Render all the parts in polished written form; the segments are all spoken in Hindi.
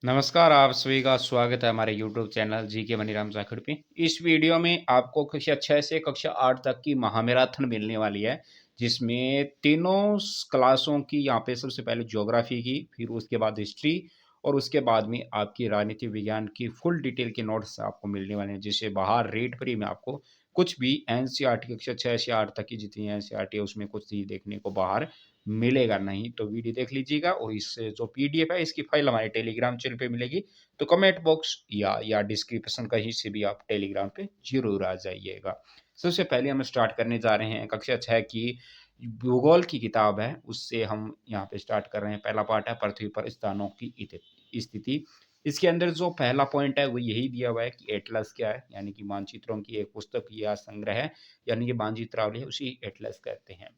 नमस्कार, आप सभी का स्वागत है हमारे YouTube channel GK Maniram Jakhar पे। इस वीडियो में आपको कक्षा 6 से कक्षा 8 तक की महामैराथन मिलने वाली है, जिसमें तीनों क्लासों की यहाँ पे सबसे पहले ज्योग्राफी की, फिर उसके बाद हिस्ट्री और उसके बाद में आपकी राजनीति विज्ञान की फुल डिटेल के नोट्स आपको मिलने वाले हैं, जिसे बाहर रेट फ्री में आपको कुछ भी एनसीईआरटी कक्षा 6 से 8 तक की जितनी एनसीईआरटी है उसमें कुछ भी देखने को बाहर मिलेगा नहीं। तो वीडियो देख लीजिएगा और इस जो पीडीएफ है इसकी फाइल हमारे टेलीग्राम चैनल पे मिलेगी। तो कमेंट बॉक्स या डिस्क्रिप्शन कहीं से भी आप टेलीग्राम पे जरूर आ जाइएगा। सबसे पहले हम स्टार्ट करने जा रहे हैं कक्षा 6 की भूगोल की किताब है, उससे हम यहाँ पे स्टार्ट कर रहे हैं। पहला पार्ट है पृथ्वी पर स्थानों की स्थिति। इसके अंदर जो पहला पॉइंट है वो यही दिया हुआ है कि एटलस क्या है, यानी कि मानचित्रों की एक पुस्तक या संग्रह है, यानी कि मानचित्रावली है, उसी एटलस कहते हैं।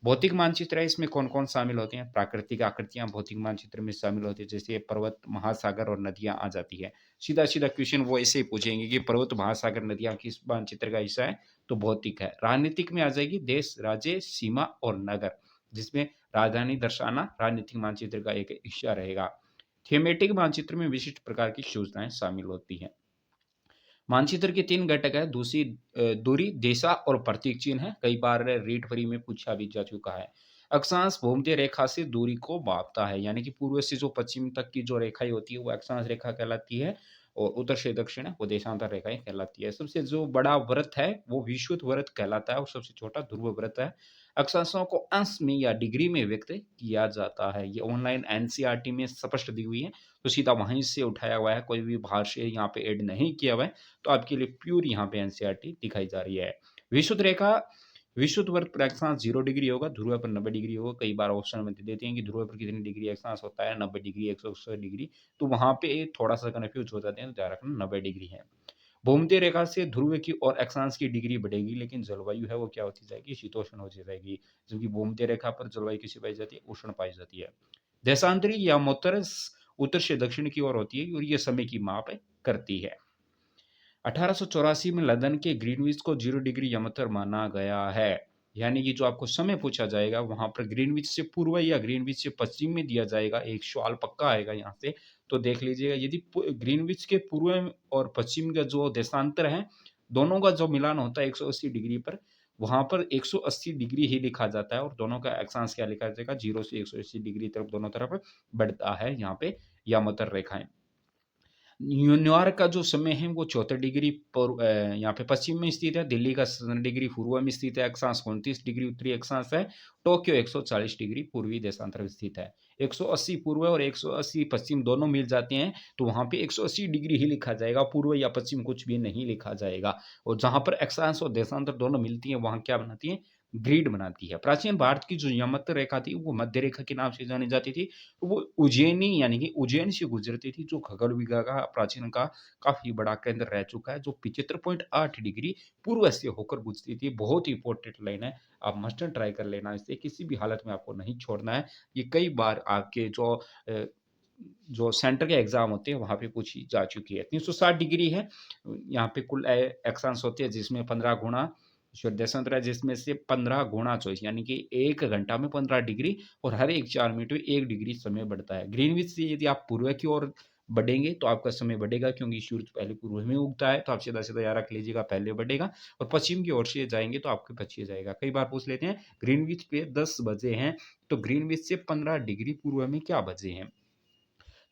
भौतिक मानचित्र है, इसमें कौन कौन शामिल होते हैं? प्राकृतिक आकृतियां भौतिक मानचित्र में शामिल होती है, जैसे पर्वत, महासागर और नदियां आ जाती है। सीधा सीधा क्वेश्चन वो ऐसे ही पूछेंगे कि पर्वत, महासागर, नदियां किस मानचित्र का हिस्सा है? तो भौतिक है। राजनीतिक में आ जाएगी देश, राज्य, सीमा और नगर, जिसमें राजधानी दर्शाना राजनीतिक मानचित्र का एक हिस्सा रहेगा। थीमेटिक मानचित्र में विशिष्ट प्रकार की सूचनाएं शामिल होती हैं। मानचित्र के 3 घटक है, दूरी, दिशा और प्रतीक चिन्ह है। कई बार रीट फ्री में पूछा भी जा चुका है। अक्षांश भूमध्य रेखा से दूरी को मापता है, यानी कि पूर्व से जो पश्चिम तक की जो रेखाएं होती है वो अक्षांश रेखा कहलाती है, और उत्तर से दक्षिण है वो देशांतर रेखाएं कहलाती है। सबसे जो बड़ा व्रत है वो विषुवत व्रत कहलाता है और सबसे छोटा ध्रुव व्रत है। अक्षांशों को अंश में या डिग्री में व्यक्त किया जाता है। ये ऑनलाइन एनसीईआरटी में स्पष्ट दी हुई है, तो सीधा वहीं से उठाया हुआ है, कोई भी बाहर से यहाँ पे ऐड नहीं किया हुआ है। तो आपके लिए प्योर यहाँ पे एनसीईआरटी दिखाई जा रही है। विशुद्ध रेखा, विशुद्ध वर्ग पर अक्षांश 0 डिग्री होगा, ध्रुव पर 90 डिग्री होगा। कई बार ऑप्शन में दे देते हैं कि ध्रुव पर कितनी डिग्री अक्षांश होता है, 90 डिग्री, 180 डिग्री, तो वहां पे थोड़ा सा कन्फ्यूज हो जाते हैं, तो ध्यान रखना 90 डिग्री है। भूमध्य रेखा से ध्रुव की और अक्षांश की डिग्री बढ़ेगी, लेकिन जलवायु है वो क्या होती जाएगी? शीतोष्ण हो जाएगी, जबकि भूमध्य रेखा पर जलवायु किसी पाई जाती है? उष्ण पाई जाती है। देशांतरी या मोतर उत्तर से दक्षिण की ओर होती है और ये समय की माप करती है। 1884 में लंदन के ग्रीनविच को 0 डिग्री यमतर माना गया है, यानी कि जो आपको समय पूछा जाएगा वहां पर ग्रीनविच से पूर्व या ग्रीनविच से पश्चिम में दिया जाएगा। एक सवाल पक्का आएगा यहाँ से, तो देख लीजिएगा। यदि ग्रीनविच के पूर्व और पश्चिम का जो देशांतर है, दोनों का जो मिलान होता है 180 डिग्री पर, वहां पर 180 डिग्री ही लिखा जाता है, और दोनों का अक्षांश क्या लिखा जाएगा? 0 से 180 डिग्री तरफ दोनों तरफ बढ़ता है यहाँ पे यामतर रेखाएं। न्यूयॉर्क का जो समय है वो 74 डिग्री यहाँ पे पश्चिम में स्थित है। दिल्ली का 67 डिग्री पूर्व में स्थित है, अक्षांश 29 डिग्री उत्तरी अक्षांश है। टोक्यो 140 डिग्री पूर्वी देशांतर में स्थित है। 180 पूर्व और 180 पश्चिम दोनों मिल जाते हैं, तो वहां पे 180 डिग्री ही लिखा जाएगा, पूर्व या पश्चिम कुछ भी नहीं लिखा जाएगा। और जहां पर अक्षांश और देशांतर दोनों मिलती है वहां क्या बनाती है? ग्रिड बनाती है। प्राचीन भारत की जो यमत्र रेखा थी वो मध्य रेखा के नाम से जानी जाती थी। वो उज्जैनी, यानी कि उज्जैन से गुजरती थी, जो खगोल विज्ञान का प्राचीन का काफी बड़ा केंद्र रह चुका है, जो 75.8 डिग्री पूर्व से होकर गुजरती थी। बहुत ही इंपॉर्टेंट लाइन है, आप मस्ट ट्राई कर लेना, इसे किसी भी हालत में आपको नहीं छोड़ना है। ये कई बार आपके जो सेंटर के एग्जाम होते हैं वहां पे पूछी जा चुकी है। 360 डिग्री है यहाँ पे कुल एक्सांश होते हैं, जिसमें 15 गुणा देशांतर है, जिसमें से 15 गुणा 24, यानी कि 1 घंटा में 15 डिग्री, और हर एक 4 मिनट में 1 डिग्री समय बढ़ता है। ग्रीनविच से यदि आप पूर्व की ओर बढ़ेंगे तो आपका समय बढ़ेगा, क्योंकि सूर्य पहले पूर्व में उगता है, तो आप सीधा सीधा याद रख लीजिएगा, पहले बढ़ेगा। और पश्चिम की ओर से जाएंगे तो आपके पीछे जाएगा। कई बार पूछ लेते हैं ग्रीनविच पे 10 बजे हैं, तो ग्रीनविच से 15 डिग्री पूर्व में क्या बजे हैं?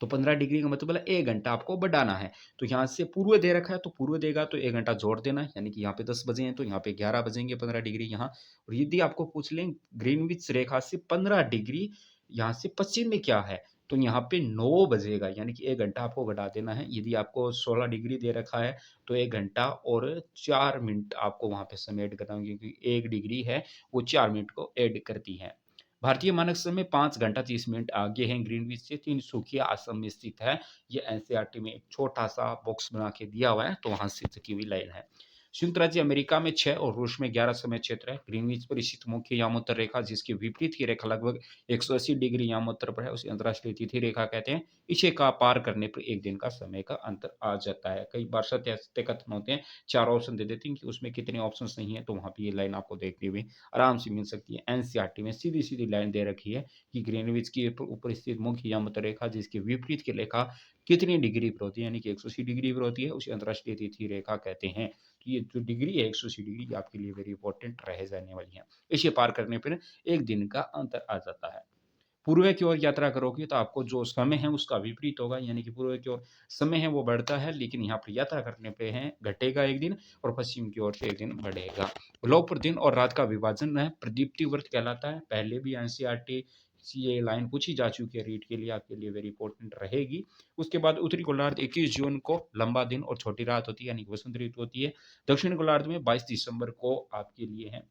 तो 15 डिग्री का मतलब 1 घंटा आपको बढ़ाना है। तो यहाँ से पूर्व दे रखा है तो पूर्व देगा तो 1 घंटा जोड़ देना है, यानी कि यहाँ पे 10 बजे हैं तो यहाँ पे 11 बजेंगे, 15 डिग्री यहाँ। और यदि आपको पूछ लें ग्रीनविच रेखा से 15 डिग्री यहाँ से पश्चिम में क्या है, तो यहाँ पे 9 बजेगा, यानी कि 1 घंटा आपको घटा देना है। यदि आपको 16 डिग्री दे रखा है तो 1 घंटा और 4 मिनट आपको वहां पे समय ऐड करना होगा, क्योंकि 1 डिग्री है वो 4 मिनट को ऐड करती है। भारतीय मानक समय 5 घंटा 30 मिनट आगे है ग्रीनविच से। तिनसुकिया असम में स्थित है। ये एनसीईआरटी में एक छोटा सा बॉक्स बना के दिया हुआ है, तो वहां से चुकी हुई लाइन है। संयुक्त राज्य अमेरिका में 6 और रूस में 11 समय क्षेत्र है। ग्रीनविच पर स्थित मुख्य यामोत्तर रेखा, जिसके विपरीत की रेखा लगभग 180 डिग्री यामोत्तर पर है, उसे अंतरराष्ट्रीय तिथि रेखा कहते हैं। इसे का पार करने पर 1 दिन का समय का अंतर आ जाता है। कई बार सत्यासत्य कथन होते हैं, 4 ऑप्शन दे देते हैं कि उसमें कितने ऑप्शंस नहीं है, तो वहाँ पे ये लाइन आपको देखते हुए आराम से मिल सकती है। एनसीईआरटी में सीधी-सीधी लाइन दे रखी है कि ग्रीनविच के ऊपर स्थित मुख्य यम रेखा जिसके विपरीत की रेखा कितनी डिग्री पर होती है, यानी कि 180 डिग्री पर होती है, उसे अंतर्राष्ट्रीय तिथि रेखा कहते हैं। तो ये जो डिग्री है 180 डिग्री, ये आपके लिए वेरी इंपॉर्टेंट रह जाने वाली है। इसे पार करने पर 1 दिन का अंतर आ जाता है। पूर्व की ओर यात्रा करोगे तो आपको जो समय है उसका विपरीत होगा, यानी कि पूर्व की ओर समय है वो बढ़ता है, लेकिन यहाँ पर यात्रा करने पे है घटेगा 1 दिन और पश्चिम की ओर से 1 दिन बढ़ेगा। ग्लोब पर दिन और रात का विभाजन है प्रदीप्ति व्रत कहलाता है। पहले भी एनसीईआरटी से ये लाइन पूछी जा चुकी है, रीड के लिए आपके लिए वेरी इंपॉर्टेंट रहेगी। उसके बाद उत्तरी गोलार्ध 21 जून को लंबा दिन और छोटी रात होती है, यानी कि वसंत ऋतु होती है। दक्षिण गोलार्ध में 22 दिसंबर को आपके लिए है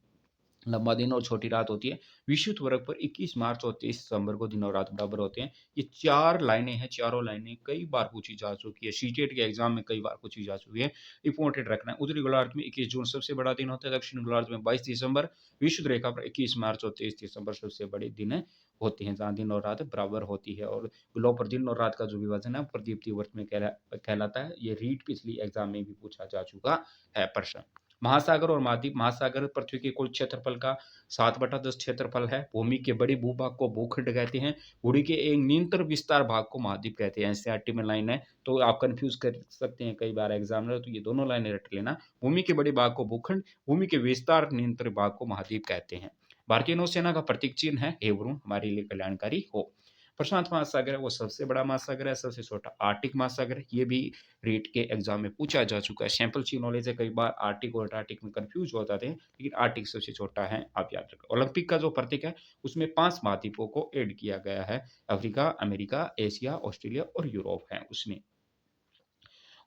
लंबा दिन और छोटी रात होती है। विषुवत वर्ग पर 21 मार्च और 23 दिसंबर को दिन और रात बराबर होते हैं। ये 4 लाइनें हैं, चारों लाइनें कई बार पूछी जा चुकी है। सीटेट के एग्जाम में कई बार पूछी जा चुकी है। इंपॉर्टेंट रखना है। उत्तरी गोलार्ध में 21 जून सबसे बड़ा दिन होता है, दक्षिण गोलार्ध में 22 दिसंबर, विषुवत रेखा पर 21 मार्च और 23 दिसंबर सबसे बड़े दिन होते हैं, जहाँ दिन और रात बराबर होती है। और ग्लोब पर दिन और रात का जो विभाजन है प्रदीप्ति व्रत में कहलाता है। ये रीट पिछली एग्जाम में भी पूछा जा चुका है प्रश्न। महासागर और महाद्वीप। महासागर पृथ्वी के कुल क्षेत्रफल का 7/10 क्षेत्रफल है। भूमि के बड़े भूभाग को भूखंड कहते हैं। भूमि के एक न्यूनतर विस्तार भाग को महाद्वीप कहते हैं। एनसीईआरटी में लाइन है, तो आप कंफ्यूज कर सकते हैं कई बार एग्जामिनर, तो ये दोनों लाइनें रट लेना। भूमि के बड़े भाग को भूखंड, भूमि के विस्तार न्यूनतर भाग को महाद्वीप कहते हैं। भारतीय नौसेना का प्रतीक चिन्ह है हेवरू, हमारे लिए कल्याणकारी हो। प्रशांत महासागर है वो सबसे बड़ा महासागर है, सबसे छोटा आर्टिक महासागर है। ये भी रीट के एग्जाम में पूछा जा चुका है। सैंपल ची नॉलेज है, कई बार आर्टिक और अंटार्कटिक में कंफ्यूज हो जाते हैं, लेकिन आर्टिक सबसे छोटा है, आप याद रखें। ओलंपिक का जो प्रतीक है उसमें 5 महाद्वीपों को ऐड किया गया है। अफ्रीका, अमेरिका, एशिया, ऑस्ट्रेलिया और यूरोप है उसमें।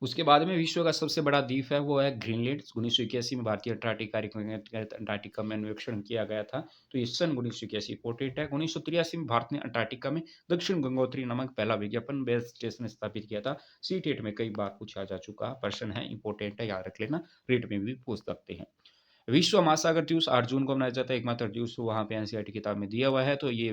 उसके बाद में विश्व का सबसे बड़ा द्वीप है वो है ग्रीनलैंड। 1981 में भारतीय अंटार्कटिक कार्यक्रम के तहत अंटार्कटिका में अन्वेषण किया गया था, तो ये सन 1981 इंपोर्टेंट है। 1983 में भारत ने अंटार्कटिका में दक्षिण गंगोत्री नामक पहला विज्ञापन बेस स्टेशन स्थापित किया था। सीटेट में कई बार पूछा जा चुका प्रश्न है, इंपोर्टेंट है, याद रख लेना, रेट में भी पूछ सकते हैं। विश्व महासागर दिवस 8 जून को मनाया जाता है, एकमात्र दिवस वहाँ पे एनसीईआरटी किताब में दिया हुआ है, तो ये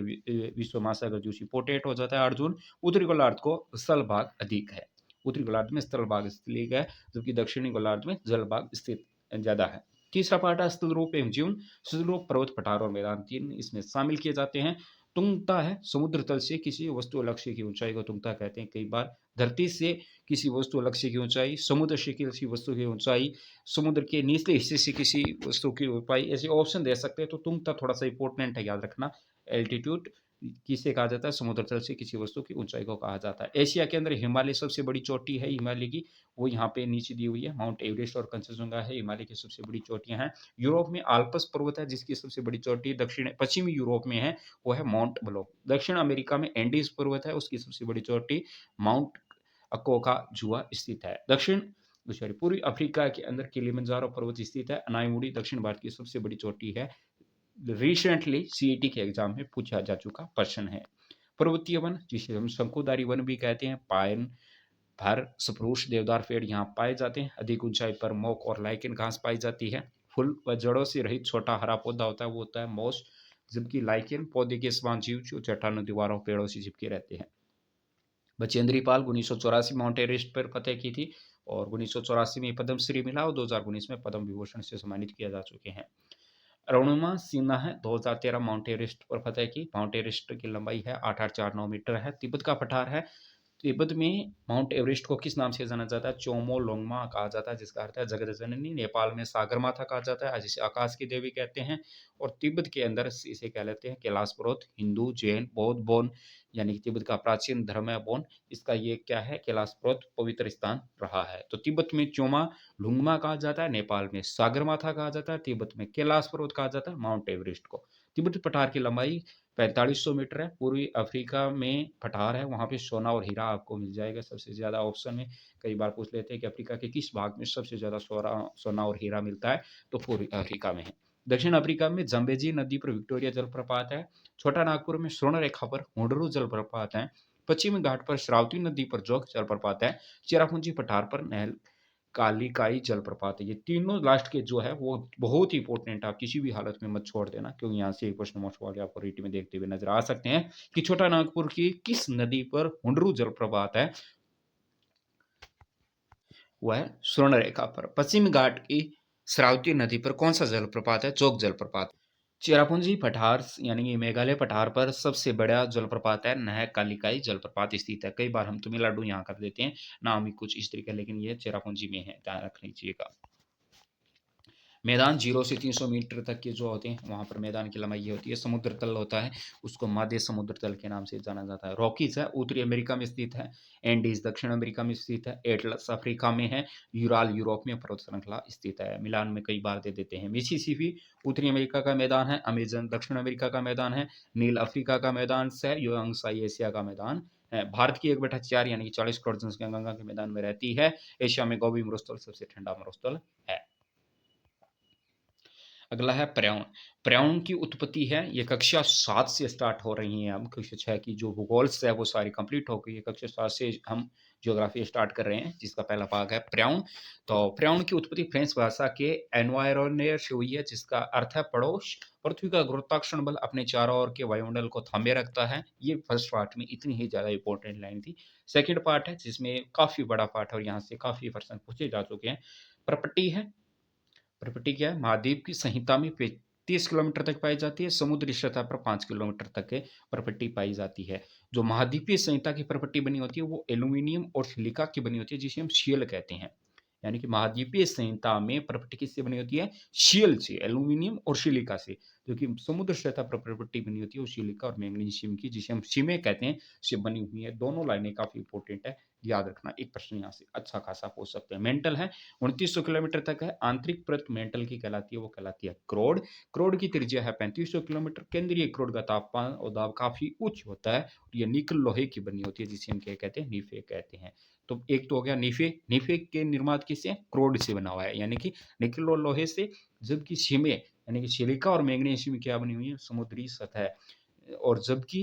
विश्व महासागर दिवस इंपोर्टेंट हो जाता है 8 जून। उत्तरी गोलार्ध को स्थल भाग अधिक है, उत्तरी गोलार्ध में स्थल भाग स्थित है, जबकि दक्षिणी गोलार्ध में जल भाग स्थित ज्यादा है। तीसरा पार्ट है स्थल रूप एवं जीवन। स्थल रूप पर्वत, पठार और मैदान, तीन इसमें शामिल किए जाते हैं। तुंगता है समुद्र तल से किसी वस्तु लक्ष्य की ऊंचाई को तुंगता कहते हैं। कई बार धरती से किसी वस्तु लक्ष्य की ऊंचाई, समुद्र से किसी वस्तु की ऊंचाई, समुद्र के निचले हिस्से से किसी वस्तु की ऊंचाई, ऐसे ऑप्शन दे सकते हैं। तो तुंगता थोड़ा सा इंपॉर्टेंट है, याद रखना। एल्टीट्यूड किसे कहा जाता है, समुद्र तल से किसी वस्तु की ऊंचाई को कहा जाता है। एशिया के अंदर हिमालय सबसे बड़ी चोटी है, हिमालय की, वो यहाँ पे नीचे दी हुई है। माउंट एवरेस्ट और कंचनजंगा है हिमालय की सबसे बड़ी चोटियां हैं। यूरोप में आल्प्स पर्वत है जिसकी सबसे बड़ी चोटी दक्षिण पश्चिमी यूरोप में है, वो है माउंट ब्लॉक। दक्षिण अमेरिका में एंडीज पर्वत है, उसकी सबसे बड़ी चोटी माउंट अकोका जुआ स्थित है। दक्षिण सॉरी पूर्वी अफ्रीका के अंदर किलिमंजारो पर्वत स्थित है। अनाईमुड़ी दक्षिण भारत की सबसे बड़ी चोटी है। रिसेंटली सीईटी के एग्जाम में पूछा जा चुका प्रश्न है। पर्वतीय वन जिसे हम शंकुधारी वन भी कहते हैं, पाइन, फर, स्प्रूस, देवदार पेड़ यहाँ पाए जाते हैं। अधिक ऊंचाई पर मोक और लाइकेन घास पाई जाती है। फूल व जड़ों से रहित छोटा हरा पौधा होता है, वो होता है मोस, जबकि लाइकेन पौधे के समान जीव जो चट्टानों, दीवारों, पेड़ों से चिपके रहते हैं। बचेंद्री पाल 1984 माउंट एवरेस्ट पर फतेह की थी और 1984 में पद्मश्री मिला और 2019 में पद्म विभूषण से सम्मानित किया जा चुके हैं। अरुणिमा सिन्हा है 2013 माउंट एवरेस्ट पर फतेह की। माउंट एवरेस्ट की लंबाई है 8849 मीटर है। तिब्बत का पठार है। तिब्बत में माउंट एवरेस्ट को किस नाम से जाना जाता है, चोमो लोंगमा कहा जाता है, जिसका अर्थ है जगत जननी। नेपाल में सागर माथा कहा जाता है, जिसे आकाश की देवी कहते हैं। और तिब्बत के अंदर इसे कह लेते हैं कैलाश पर्वत। हिंदू, जैन, बौद्ध, बौन, यानी कि तिब्बत का प्राचीन धर्म है बौन, इसका ये क्या है, कैलाश पर्वत पवित्र स्थान रहा है। तो तिब्बत में चोमा लुंगमा कहा जाता है, नेपाल में सागरमाथा कहा जाता है, तिब्बत में कैलाश पर्वत कहा जाता है माउंट एवरेस्ट को। तिब्बत पठार की लंबाई 4500 मीटर है। पूर्वी अफ्रीका में पठार है, वहाँ पे सोना और हीरा आपको मिल जाएगा सबसे ज़्यादा। ऑप्शन में कई बार पूछ लेते हैं कि अफ्रीका के किस भाग में सबसे ज़्यादा सोना और हीरा मिलता है, तो पूर्वी अफ्रीका में है। दक्षिण अफ्रीका में जम्बेजी नदी पर विक्टोरिया जलप्रपात है। छोटा नागपुर में स्वर्ण रेखा पर हुंडरू जलप्रपात है। पश्चिमी घाट पर श्रावती नदी पर जोग जलप्रपात है। चेरापूंजी पठार पर कालिकाई जलप्रपात है। ये तीनों लास्ट के जो है वो बहुत ही इंपॉर्टेंट है, आप किसी भी हालत में मत छोड़ देना, क्योंकि यहाँ से एक क्वेश्चन मोस्ट वाले आपको रीट में देखते हुए नजर आ सकते हैं कि छोटा नागपुर की किस नदी पर हुंडरू जलप्रपात है, वह स्वर्ण रेखा पर। पश्चिम घाट की श्रावती नदी पर कौन सा जलप्रपात है, चोक जलप्रपात। चेरापूंजी पठार यानी कि मेघालय पठार पर सबसे बड़ा जलप्रपात है नह कालिकाई जलप्रपात स्थित है। कई बार हम तमिलनाडु यहाँ कर देते हैं, नाम ही कुछ इस तरीके, लेकिन ये चेरापूंजी में है, ध्यान रख लीजिएगा। मैदान 0 से 300 मीटर तक के जो होते हैं वहाँ पर मैदान की लंबाई ये होती है। समुद्र तल होता है, उसको माध्य समुद्र तल के नाम से जाना जाता है। रॉकीज है उत्तरी अमेरिका में स्थित है, एंडीज दक्षिण अमेरिका में स्थित है, एटलस अफ्रीका में है, यूराल यूरोप में पर्वत श्रृंखला स्थित है। मिलान में कई बार दे देते हैं। मिसिसिपी उत्तरी अमेरिका का मैदान है, अमेजन दक्षिण अमेरिका का मैदान है, नील अफ्रीका का मैदान है, योंगसाई एशिया का मैदान है। भारत की 1/4 यानी कि 40 करोड़ जनसंख्या गंगा के मैदान में रहती है। एशिया में गोबी मरुस्थल सबसे ठंडा मरुस्थल है। अगला है पर्यावरण। पर्यावरण की उत्पत्ति है, ये कक्षा 7 से स्टार्ट हो रही है। अब कक्षा 6 की जो भूगोल है वो सारी कंप्लीट हो गई है। कक्षा 7 से हम ज्योग्राफी स्टार्ट कर रहे हैं, जिसका पहला भाग है पर्यावरण। तो पर्यावरण की उत्पत्ति फ्रेंच भाषा के एनवायरोनेर से हुई है, जिसका अर्थ है पड़ोस। पृथ्वी का गुरुत्वाकर्षण बल अपने चारों ओर के वायुमंडल को थामे रखता है। ये फर्स्ट पार्ट में इतनी ही ज्यादा इंपॉर्टेंट लाइन थी। सेकेंड पार्ट है जिसमें काफी बड़ा पार्ट है और यहाँ से काफी प्रश्न पूछे जा चुके हैं। प्रॉपर्टी है, प्रॉपर्टी क्या है, महाद्वीप की संहिता में 30 किलोमीटर तक पाई जाती है, समुद्री सतह पर 5 किलोमीटर तक के प्रॉपर्टी पाई जाती है। जो महाद्वीपीय संहिता की प्रॉपर्टी बनी होती है वो एल्यूमिनियम और सिलिका की बनी होती है, जिसे हम शियल कहते हैं। यानी कि महाद्वीपीय संहिता में प्रॉपर्टी किससे बनी होती है, शियल से, एल्यूमिनियम और सिलिका से। जो कि समुद्र सतह पर प्रॉपर्टी बनी होती है वो सिलिका और मैग्नीशियम की, जिसे हम सीमे कहते हैं, से बनी हुई है। दोनों लाइनें काफी इंपॉर्टेंट है, याद रखना। एक प्रश्न यहाँ से अच्छा खासा पूछ सकते हैं। मेंटल है, 2900 किलोमीटर तक है। आंतरिक परत मेंटल की कहलाती है, वो कहलाती है क्रोड। क्रोड की त्रिज्या है 3500 किलोमीटर। केंद्रीय क्रोड का तापमान और दाब काफी उच्च होता है और ये निकल लोहे की बनी होती है, जिसे हम क्या कहते हैं, नीफे कहते हैं। तो एक तो हो गया नीफे। नीफे के निर्माण किससे, क्रोड से बना हुआ है, यानी कि निकल और लोहे से। जबकि सीमे यानी कि सिलिका और मैग्नीशियम क्या बनी हुई है, समुद्री सतह। और जबकि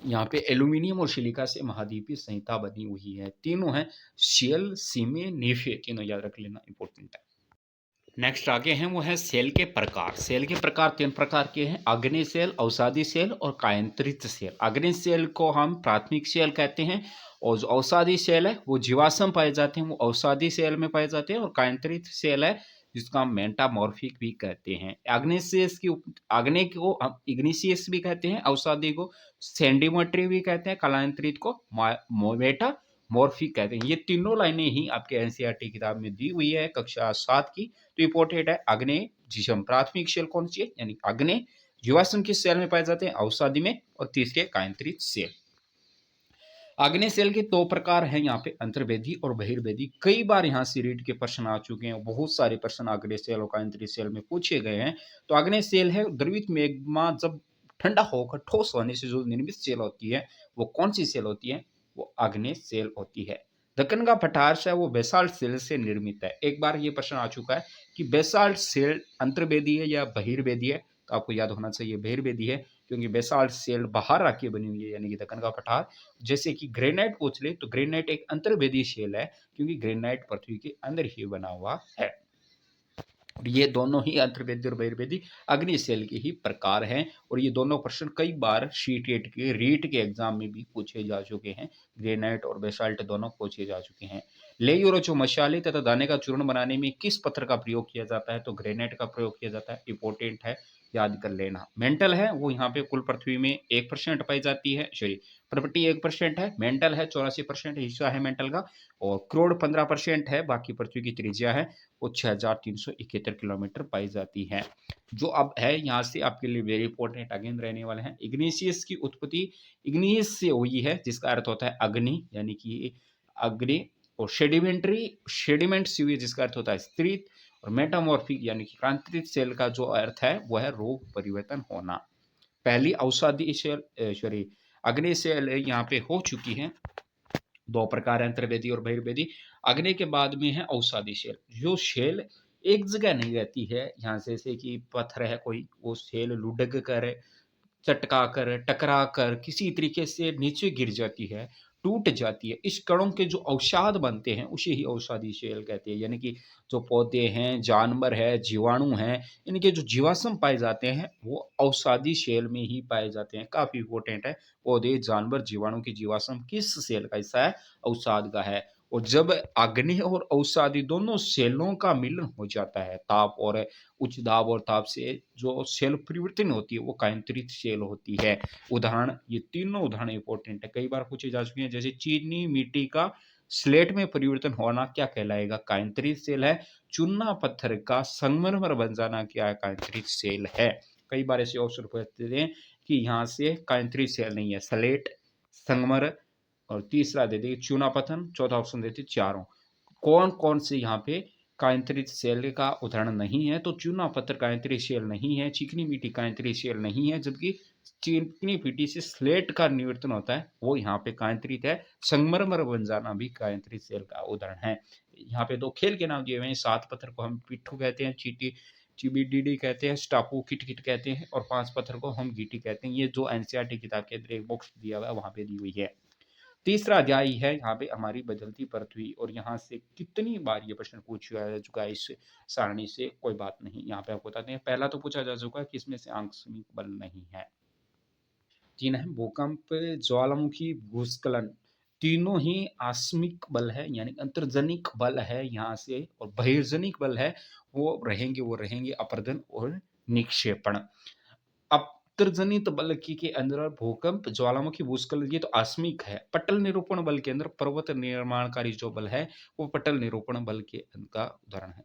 यहाँ पे एल्यूमिनियम और सिलिका से महाद्वीपीय संहिता बनी हुई है। तीनों है शेल, सीमे, नीफे, तीनों याद रख लेना, इंपॉर्टेंट है। नेक्स्ट आगे हैं वो है सेल के प्रकार। सेल के प्रकार 3 प्रकार के हैं, आग्नेय सेल, अवसादी सेल और कायांतरित सेल। आग्नेय सेल को हम प्राथमिक सेल कहते हैं और जो अवसादी सेल है वो जीवाश्म पाए जाते हैं, वो अवसादी सेल में पाए जाते हैं। और कायांतरित सेल है जिसको हम मेंटामॉर्फिक भी कहते हैं। आग्नेय को हम इग्निशियस भी कहते हैं, अवसादी को सेंडिमेट्री भी कहते हैं, कालांतरित को मोवेटा मॉर्फिक कहते हैं। ये तीनों लाइनें ही आपके एनसीईआरटी किताब में दी हुई है कक्षा 7 की। तो इंपॉर्टेंट है। आग्नेय जिसे हम प्राथमिक सेल कौन सी है, यानी आग्नेय जीवाश्म किस सेल में पाए जाते हैं, अवसादी में। और तीसरे कायांतरित सेल। आग्नेय सेल के 2 प्रकार हैं यहाँ पे, अंतर्वेदी और बहिर्वेदी। कई बार यहाँ से रीड के प्रश्न आ चुके हैं, बहुत सारे प्रश्न आग्नेय सेल और कायांतरित सेल में पूछे गए हैं। तो आग्नेय सेल है द्रवित मैग्मा जब ठंडा होकर ठोस होने से जो निर्मित सेल होती है, वो कौन सी सेल होती है, वो आग्नेय सेल होती है। दक्कन का पठार है वो बेसाल्ट सेल से निर्मित है। एक बार ये प्रश्न आ चुका है कि बेसाल्ट सेल अंतर्वेदी है या बहिर्वेदी है, तो आपको याद होना चाहिए बहिर्वेदी है, क्योंकि बेसाल्ट सेल बाहर आके बनी हुई है, यानी कि दक्कन का पठार। जैसे कि ग्रेनाइट पूछ ले तो ग्रेनाइट एक अंतर्वेदी सेल है, क्योंकि ग्रेनाइट पृथ्वी के अंदर ही बना हुआ है। और ये दोनों ही अंतर्वेदी और बहिर्वेदी अग्नि सेल के ही प्रकार हैं। और ये दोनों प्रश्न कई बार शीटेट के रीट के एग्जाम में भी पूछे जा चुके हैं। ग्रेनाइट और बेसाल्ट दोनों पूछे जा चुके हैं। लेई और जो मशाले तथा दाने का चूर्ण बनाने में किस पत्थर का प्रयोग किया जाता है, तो ग्रेनाइट का प्रयोग किया जाता है, इंपॉर्टेंट है, याद कर लेना। मेंटल है वो यहाँ पे कुल पृथ्वी में 1% पाई जाती है, सॉरी प्रॉपर्टी 1% है, मेंटल है 84% हिस्सा है मेंटल का। और क्रोड 15% है, बाकी पृथ्वी की त्रिज्या है वो 6371 किलोमीटर पाई जाती है। जो अब है यहाँ से आपके लिए वेरी इंपॉर्टेंट अगेन रहने वाले हैं। इग्निशियस की उत्पत्ति इग्नियस से हुई है, जिसका अर्थ होता है अग्नि, यानी कि अग्नि। और शेडिमेंट से हुई, जिसका अर्थ होता है स्तरित। और मेटामॉर्फिक यानी कि क्रांतित सेल का जो अर्थ है वो है रूप परिवर्तन होना। पहली अवसादी सेल सॉरी अग्नि सेल यहाँ पे हो चुकी है। 2 प्रकार है, अंतर्वेदी और बहिर्वेदी। अग्नि के बाद में है अवसादी सेल। जो सेल एक जगह नहीं रहती है, यहाँ से जैसे कि पत्थर है कोई, वो सेल लुढ़क कर, चटका कर, टकरा कर किसी तरीके से नीचे गिर जाती है, टूट जाती है। इस कणों के जो अवसाद बनते हैं उसे ही अवसादी शेल कहते हैं। यानी कि जो पौधे हैं, जानवर है, जीवाणु हैं, इनके जो जीवाश्म पाए जाते हैं वो अवसादी शेल में ही पाए जाते हैं। काफ़ी इम्पोर्टेंट है। पौधे, जानवर, जीवाणु के जीवाश्म किस सेल का हिस्सा है? अवसाद का है। और जब अग्नि और अवसादी दोनों सेलों का मिलन हो जाता है, ताप और उच्च दाब और ताप से जो सेल परिवर्तन होती है वो कायांतरित सेल होती है। उदाहरण, ये तीनों उदाहरण इंपॉर्टेंट है, कई बार पूछे जा चुके हैं। जैसे चीनी मिट्टी का स्लेट में परिवर्तन होना क्या कहलाएगा? कायांतरित सेल है। चूना पत्थर का संगमरमर बन जाना क्या है? कायांतरित सेल है। कई बार ऐसे ऑप्शन पूछते हैं कि यहाँ से कायांतरित सेल नहीं है, स्लेट, संगमर और तीसरा दे देंगे चूना पत्थर, चौथा ऑप्शन देते चारों। कौन कौन से यहाँ पे कायांतरित सेल का उदाहरण नहीं है? तो चूना पत्थर कायांतरित सेल नहीं है, चिकनी मिट्टी कायांतरित सेल नहीं है, जबकि चिकनी मिट्टी से स्लेट का निवर्तन होता है वो यहाँ पे कायांतरित है। संगमरमर बन जाना भी कायांतरित सेल का उदाहरण है। यहाँ पे दो खेल के नाम दिए हुए हैं। 7 पत्थर को हम पिट्ठू कहते हैं, चीटी चिबीडीडी कहते हैं, स्टापू किट कहते हैं और 5 पत्थर को हम गीटी कहते हैं। ये जो एनसीईआरटी किताब के अंदर एक बॉक्स दिया हुआ है वहां पे दी हुई है। तीसरा अध्याय है यहाँ पे हमारी बदलती पृथ्वी, और यहाँ से कितनी बार ये प्रश्न पूछा जा चुका है इस सारणी से, कोई बात नहीं। यहाँ पे आपको बताते हैं, पहला तो पूछा जा चुका है कि इसमें से आकस्मिक बल नहीं है। तीन है भूकंप, ज्वालामुखी, भूस्खलन, तीनों ही आकस्मिक बल है, यानी अंतर्जनिक बल है यहाँ से, और बहिर्जनिक बल है वो रहेंगे अपर्दन और निक्षेपण। अंतर्जनित बल के अंदर भूकंप, ज्वालामुखी, भूस्खलन ये तो आकस्मिक है। पटल निरूपण बल के अंदर पर्वत निर्माणकारी जो बल है वो पटल निरूपण बल के का उदाहरण है।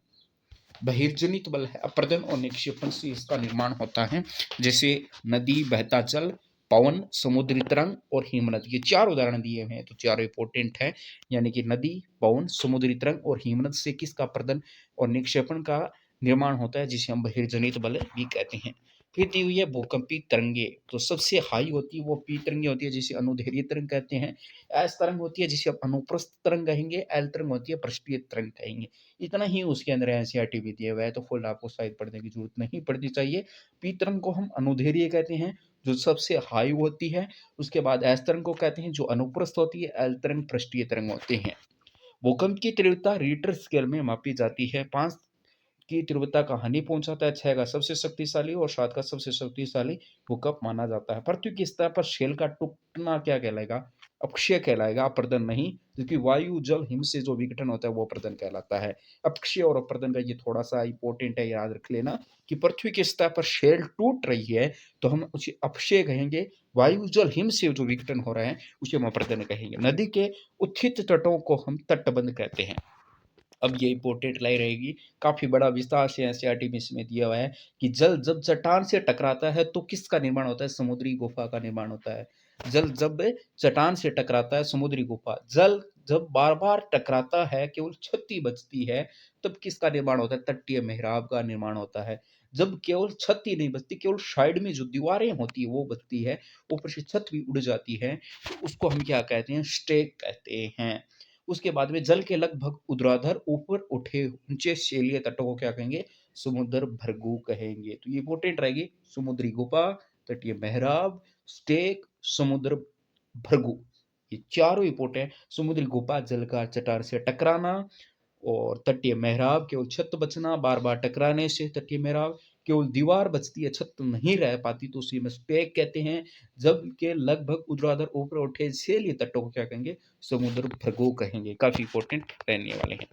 बहिर्जनित बल है अपर्दन और निक्षेपण से इसका निर्माण होता है। जैसे नदी, बहता जल, पवन, समुद्री तरंग और हिमनद, ये चार उदाहरण दिए हुए हैं, तो चारों इंपोर्टेंट है। यानी कि नदी, पवन, समुद्री तरंग और हिमनद से किसका अपर्दन और निक्षेपण का निर्माण होता है, जिसे हम बहिर्जनित बल भी कहते हैं। फिर दी हुई है भूकंपी तरंगे, तो सबसे हाई होती है वो पी तरंगे होती है जिसे अनुदैर्घ्य तरंग कहते हैं। एस तरंग होती है जिसे आप अनुप्रस्थ तरंग कहेंगे। एल तरंग होती है पृष्ठीय तरंग कहेंगे। इतना ही उसके अंदर एनसीईआरटी भी दिया हुआ है, तो फुल आपको शायद पढ़ने की जरूरत नहीं पड़नी चाहिए। पी तरंग को हम अनुदैर्घ्य कहते हैं जो सबसे हाई होती है। उसके बाद एस तरंग को कहते हैं जो अनुप्रस्थ होती है। एल तरंग पृष्ठीय तरंग होते हैं। भूकंप की तीव्रता रिक्टर स्केल में मापी जाती है। 5 की तीव्रता का हानि पहुंचाता है, 6 का सबसे शक्तिशाली और 7 का सबसे शक्तिशाली भूकंप माना जाता है। पृथ्वी की सतह पर शेल का टूटना क्या कहलाएगा? अपक्षय कहलाएगा, अपर्दन नहीं, क्योंकि वायु, जल, हिम से जो विघटन होता है वो अपर्दन कहलाता है। अपक्षय और अपर्दन का ये थोड़ा सा इंपॉर्टेंट है, याद रख लेना कि पृथ्वी की सतह पर शेल टूट रही है तो हम उसे अपक्षय कहेंगे। वायु, जल, हिम से जो विघटन हो रहा है उसे हम अपर्दन कहेंगे। नदी के उत्थित तटों को हम तटबंध कहते हैं। अब ये इंपॉर्टेंट लाइन रहेगी, काफी बड़ा विस्तार से एनसीईआरटी में इसमें दिया हुआ है कि जल जब चट्टान से टकराता है तो किसका निर्माण होता है? समुद्री गुफा का निर्माण होता है। जल जब चट्टान से टकराता है, समुद्री गुफा। जल जब बार बार टकराता है, केवल छत्ती बचती है, तब किसका निर्माण होता है? तटीय मेहराब का निर्माण होता है। जब केवल छत ही नहीं बचती, केवल साइड में जो दीवारें होती है वो बचती है, ऊपर से छत भी उड़ जाती है, तो उसको हम क्या कहते हैं? स्टेक कहते हैं। उसके बाद में जल के लगभग ऊर्ध्वाधर ऊपर उठे ऊंचे शेलीय तटों को क्या कहेंगे? समुद्र भृगु कहेंगे। तो ये इंपॉर्टेंट रहेगी, समुद्री गुफा, तटीय मेहराब, स्टेक, समुद्र भृगु, ये चारों इंपॉर्टेंट। समुद्री गुफा जल का चट्टान से टकराना, और तटीय मेहराब केवल छत बचना, बार बार टकराने से तटीय मेहराब, केवल दीवार बचती है, छत नहीं रह पाती, तो उसी में स्टेक कहते हैं। जब के लगभग ऊर्ध्वाधर ऊपर उठे शेलीय तटों को क्या कहेंगे? समुद्र भृगु कहेंगे। काफी इंपॉर्टेंट रहने वाले हैं।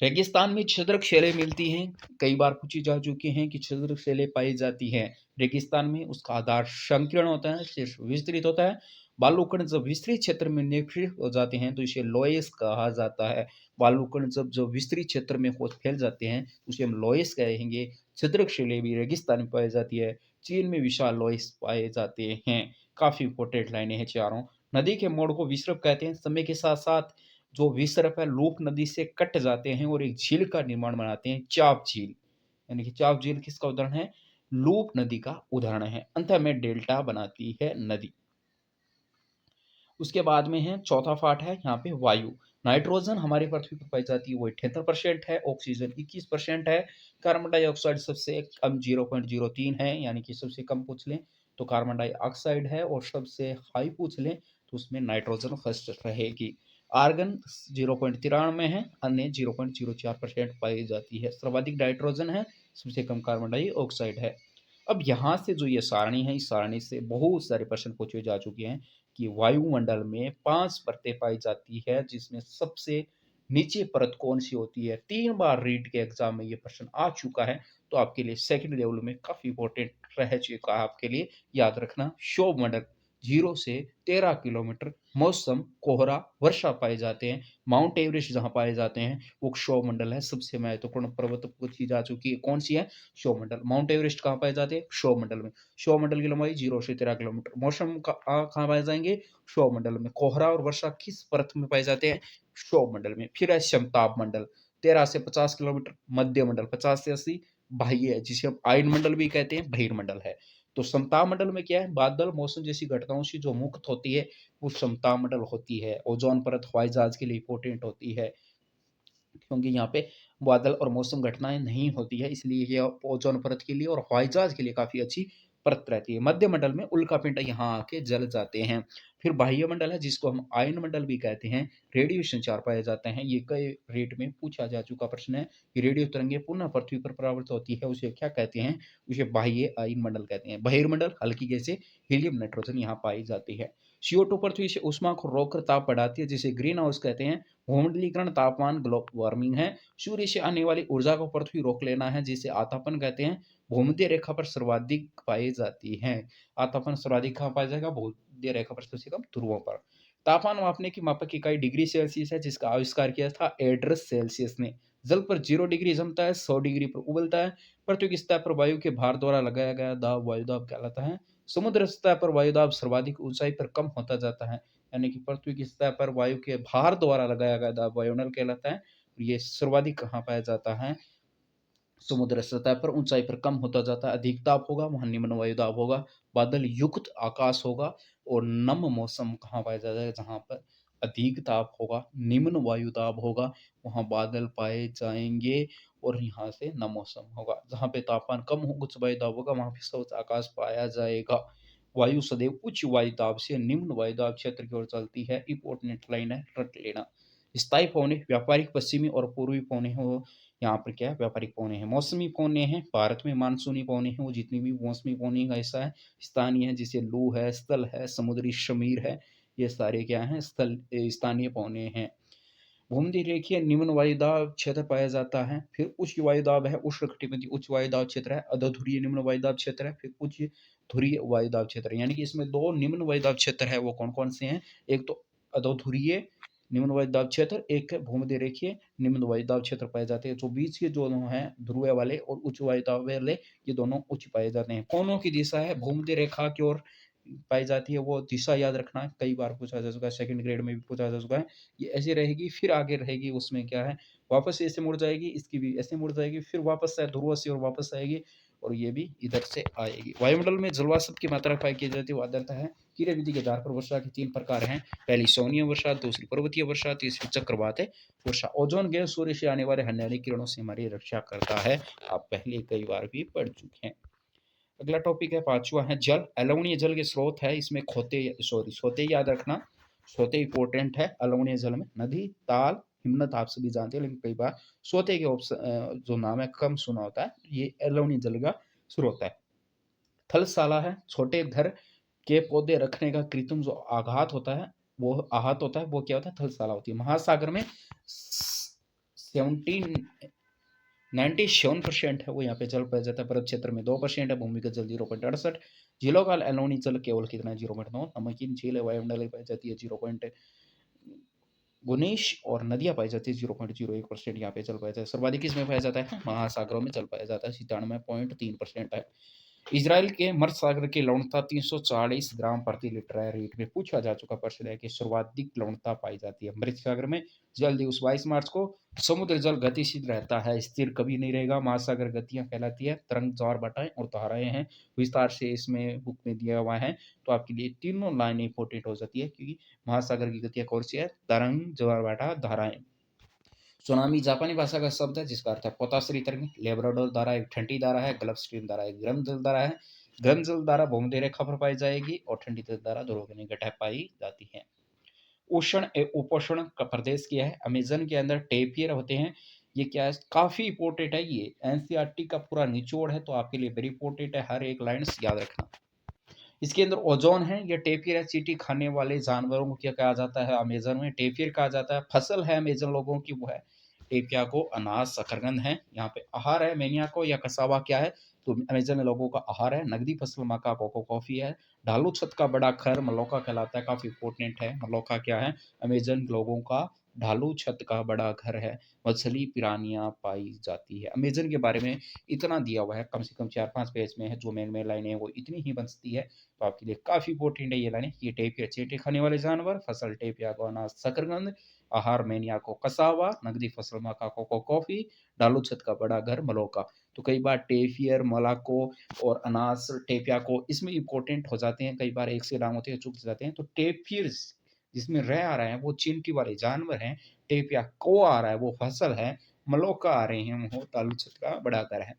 रेगिस्तान में छिद्रक शैलें मिलती हैं, कई बार पूछी जा चुकी हैं कि छिद्रक शैलें पाई जाती हैं रेगिस्तान में। उसका आधार संकीर्ण होता है, सिर्फ विस्तृत होता है। बालूकण जब विस्तृत क्षेत्र में निष्क्रिय हो जाते हैं तो इसे लोयस कहा जाता है। बालूकण जब विस्तृत क्षेत्र में हो फैल जाते हैं तो उसे हम लोयस कहेंगे। छिद्रक शैलें भी रेगिस्तान में पाई जाती है। चीन में विशाल लोयस पाए जाते हैं। काफी इंपॉर्टेंट लाइनें हैं चारों। नदी के मोड़ को विसर्प कहते हैं। समय के साथ साथ जो विसर्प है लूप नदी से कट जाते हैं और एक झील का निर्माण बनाते हैं, चाप झील। यानी कि चाप झील किसका उदाहरण है? लूप नदी का उदाहरण है। अंत में डेल्टा बनाती है नदी। उसके बाद में है चौथा पार्ट है यहाँ पे वायु। नाइट्रोजन हमारी पृथ्वी पर पाई जाती है वो 78% है, ऑक्सीजन 21% है, कार्बन डाइऑक्साइड सबसे कम 0.03 है, यानी कि सबसे कम पूछ लें तो कार्बन डाइऑक्साइड है, और सबसे हाई पूछ लें तो उसमें नाइट्रोजन फर्स्ट रहेगी। आर्गन 0.93 है, अन्य 0.04% पाई जाती है। सर्वाधिक नाइट्रोजन है, सबसे कम कार्बन डाइऑक्साइड है। अब यहाँ से जो ये सारणी है, इस सारणी से बहुत सारे प्रश्न पूछे जा चुके हैं कि वायुमंडल में 5 परतें पाई जाती है, जिसमें सबसे नीचे परत कौन सी होती है। 3 बार रीट के एग्जाम में ये प्रश्न आ चुका है, तो आपके लिए सेकंड लेवल में काफी इंपॉर्टेंट रह चुका है। आपके लिए याद रखना, क्षोभ मंडल 0 से 13 किलोमीटर, मौसम, कोहरा, वर्षा पाए जाते हैं। माउंट एवरेस्ट जहां पाए जाते हैं वो क्षोभ मंडल है। सबसे महत्वपूर्ण पर्वत पूछी जा चुकी है, कौन सी है, क्षोभ मंडल। माउंट एवरेस्ट कहाँ पाए जाते हैं, क्षोभ मंडल में। क्षोभ मंडल की लंबाई 0 से 13 किलोमीटर। मौसम कहाँ पाए जाएंगे, क्षोभ मंडल में। कोहरा और वर्षा किस परत में पाए जाते हैं, क्षोभ मंडल में। फिर है समताप मंडल 13 से 50 किलोमीटर, मध्य मंडल 50 से 80, बाह्य है जिसे हम आयन मंडल भी कहते हैं, बहिर्मंडल है। तो समताप मंडल में क्या है, बादल, मौसम जैसी घटनाओं से जो मुक्त होती है वो समताप मंडल होती है। ओजोन परत हवाई जहाज के लिए इंपॉर्टेंट होती है, क्योंकि यहाँ पे बादल और मौसम घटनाएं नहीं होती है, इसलिए ये ओजोन परत के लिए और हवाई जहाज के लिए काफी अच्छी परत रहती है। मध्य मंडल में उल्का पिंड यहाँ आके जल जाते हैं। फिर बाह्य मंडल है जिसको हम आयन मंडल भी कहते हैं, रेडियो संचार पाए जाते हैं। ये कई रेट में पूछा जा चुका प्रश्न है कि रेडियो तरंगे पुनः पृथ्वी पर परावर्तित होती है, उसे क्या कहते हैं, उसे बाह्य आयन मंडल कहते हैं। बहिर्मंडल हल्की गैसें, हीलियम, नाइट्रोजन यहाँ पाई जाती है। CO2 पृथ्वी से उष्मा को रोककर ताप बढ़ाती है, जिसे ग्रीन हाउस कहते हैं। भूमंडलीकरण तापमान ग्लोबल वार्मिंग है। सूर्य से आने वाली ऊर्जा को पृथ्वी रोक लेना है, जिसे आतापन कहते हैं। भूमध्य रेखा पर सर्वाधिक पाई जाती है। आतापन सर्वाधिक कहाँ पाया जाएगा, भूमध्य रेखा पर, सबसे कम ध्रुवों पर। तापमान मापने की मापक इकाई डिग्री सेल्सियस है, जिसका आविष्कार किया था एड्रस सेल्सियस ने। जल पर 0 डिग्री जमता है, 100 डिग्री पर उबलता है। पृथ्वी की सतह पर वायु के भार द्वारा लगाया गया दाब वायुदाब कहलाता है। समुद्र सतह पर वायुदाब सर्वाधिक ऊंचाई पर कम होता जाता है, यानी कि पृथ्वी की सतह पर वायु के भार द्वारा लगाया गया दाब वायुमंडल कहलाता है। ये सर्वाधिक कहाँ पाया जाता है, समुद्र सतह पर। ऊंचाई पर कम होता जाता है, अधिक दाब होगा वहां निम्न वायुदाब होगा, बादल युक्त आकाश होगा। और नम मौसम कहाँ पाया जाता है, जहां पर अधिक ताप होगा, निम्न वायुदाब होगा, वहां बादल पाए जाएंगे। और यहाँ से नम मौसम होगा, जहां पे तापमान कम होगा, उच्च वायुदाब होगा, वहां पे स्वच्छ आकाश पाया जाएगा। वायु सदैव उच्च वायुदाब से निम्न वायुदाब क्षेत्र की ओर चलती है। इंपॉर्टेंट लाइन है, रट लेना। स्थायी पौने, व्यापारिक पश्चिमी और पूर्वी पौने हो, यहाँ पर क्या है, व्यापारिक पौने हैं। मौसमी पौने हैं, भारत में मानसूनी पौने हैं, वो जितनी भी मौसमी पौने का हिस्सा है। स्थानीय है, जिसे लू है, स्थल है, समुद्री शमीर है, ये सारे क्या हैं, स्थल स्थानीय पौने हैं। भूमध्य रेखीय निम्न वायुदाब क्षेत्र पाया जाता है। फिर उच्च वायुदाब है, उष्णकटिबंधीय उच्च वायुदाब क्षेत्र है। अधोध्रुवीय निम्न वायुदाब क्षेत्र है, फिर उच्च ध्रुवीय वायुदाब क्षेत्र है। यानी कि इसमें 2 निम्न वायुदाब क्षेत्र है, वो कौन कौन से हैं, एक तो अधोध्रुवीय निम्न वायुदाब क्षेत्र, एक है भूमध्य रेखीय निम्न वायुदाब क्षेत्र पाए जाते हैं। जो बीच के दोनों हैं, ध्रुवीय वाले और उच्च वायुदाब वाले, ये दोनों उच्च पाए जाते हैं। कोनों की दिशा है भूमध्य रेखा की ओर पाई जाती है, वो दिशा याद रखना है, कई बार पूछा जा चुका है, सेकंड ग्रेड में भी पूछा जा चुका है। ये ऐसे रहेगी, फिर आगे रहेगी, उसमें क्या है, वापस ऐसे मुड़ जाएगी, इसकी भी ऐसे मुड़ जाएगी, फिर वापस से ध्रुव से और वापस आएगी, और ये भी इधर से आएगी। वायुमंडल में जलवाष्प की मात्रा पाई की जाती है, वो आर्द्रता है। कीड़े विधि के आधार पर वर्षा के 3 प्रकार हैं, पहली सोनीय वर्षा, दूसरी पर्वतीय वर्षा, तीसरी चक्रवात वर्षा। ओजोन गैस सूर्य से आने वाले हानिकारक किरणों से हमारी रक्षा करता है, आप पहले कई बार भी पढ़ चुके हैं। अगला टॉपिक है, पांचवा है जल। अलवणीय जल के स्रोत है, इसमें सोते याद रखना, सोते इंपॉर्टेंट है। अलवणीय जल में नदी, ताल, हिमनद आप सभी जानते हैं, लेकिन कई बार सोते के जो नाम है कम सुना होता है, ये अलवणीय जल का स्रोत है। थलशाला है, छोटे घर के पौधे रखने का कृत्रिम जो आघात होता है, वो आहत होता है, वो क्या होता है, थलशाला होती है। महासागर में 97% है वो यहाँ पे जल पाया जाता है। पर्वत क्षेत्र में 2% है, भूमिगत जल 0.68। झीलों का एल्निनो जल केवल कितना है, 0.9। नमकीन झील है, वायुमंडल पाई जाती है 0.19, और नदियां पाई जाती है 0.01%, यहाँ पे जल पाया जाता है। सर्वाधिक इसमें पाया जाता है, महासागरों में जल पाया जाता है, 97.3% है। इजराइल के मर्द सागर की लवणता 340 ग्राम प्रति लीटर है। रेट में पूछा जा चुका प्रश्न है कि सर्वाधिक लवणता पाई जाती है मृत सागर में। जल दिवस 22 मार्च को। समुद्र जल गतिशील रहता है, स्थिर कभी नहीं रहेगा। महासागर गतियां कहलाती है, तरंग, ज्वार भाटाएं और धाराएं हैं। विस्तार से इसमें बुक में दिया हुआ है, तो आपके लिए तीनों लाइन इंपॉर्टेंट हो जाती है, क्योंकि महासागर की गतियां कौन सी है, तरंग, ज्वार भाटा, धाराएं। सुनामी जापानी भाषा का शब्द है, जिसका अर्थ है पोताश्री तरंग। लेब्राडोर धारा एक ठंडी धारा है, गल्फ स्ट्रीम धारा एक गर्म जल धारा है। गर्म जल धारा भूमध्य रेखा पर पाई जाएगी और ठंडी जल धारा ध्रुव के निकट पाई जाती है। उष्ण उपोष्ण का प्रदेश क्या है? अमेजन के अंदर टेपियर होते हैं। ये क्या है? काफी इंपॉर्टेंट है, ये एनसीईआरटी का पूरा निचोड़ है, तो आपके लिए वेरी इंपॉर्टेंट है, हर एक लाइन याद रखना। इसके अंदर ओजोन है, ये टेपियर है, चींटी खाने वाले जानवरों को क्या कहा जाता है? अमेजन में टेपियर कहा जाता है। फसल है अमेजन लोगों की, वो है टेपिया को अनाज शकरकंद है। यहाँ पे आहार है मेनिया को या कसावा क्या है? तो अमेजन लोगों का आहार है। नगदी फसल मक्का कोको कॉफी है। ढालू छत का बड़ा खर मलोका कहलाता है, काफी इंपॉर्टेंट है। मलोका क्या है? अमेजन लोगों का ढालू छत का बड़ा घर है। मछली पिरानिया पाई जाती है। अमेजन के बारे में इतना दिया हुआ है, कम से कम 4-5 पेज में है। जो मेन मेन लाइनें हैं वो इतनी ही बचती है, तो आपके लिए काफी इंपॉर्टेंट है ये लाइनें। ये टेपिया चींटी खाने वाले जानवर, फसल टेपिया को अनाज शकरकंद, आहार मेनिया को कसावा, नगदी फसल मक्का कोको कॉफी, ढालू छत का बड़ा घर मलोका। तो कई बार टेफियर मलाको और अनास टेपिया को इसमें इंपॉर्टेंट हो जाते हैं, कई बार एक से नाम होते हैं चुक जाते हैं। तो टेफियर जिसमें रह आ रहा है वो चींटी वाले जानवर हैं, टेपिया को आ रहा है वो फसल है, मलोका आ रहे हैं वो ढालू छत का बड़ा घर है।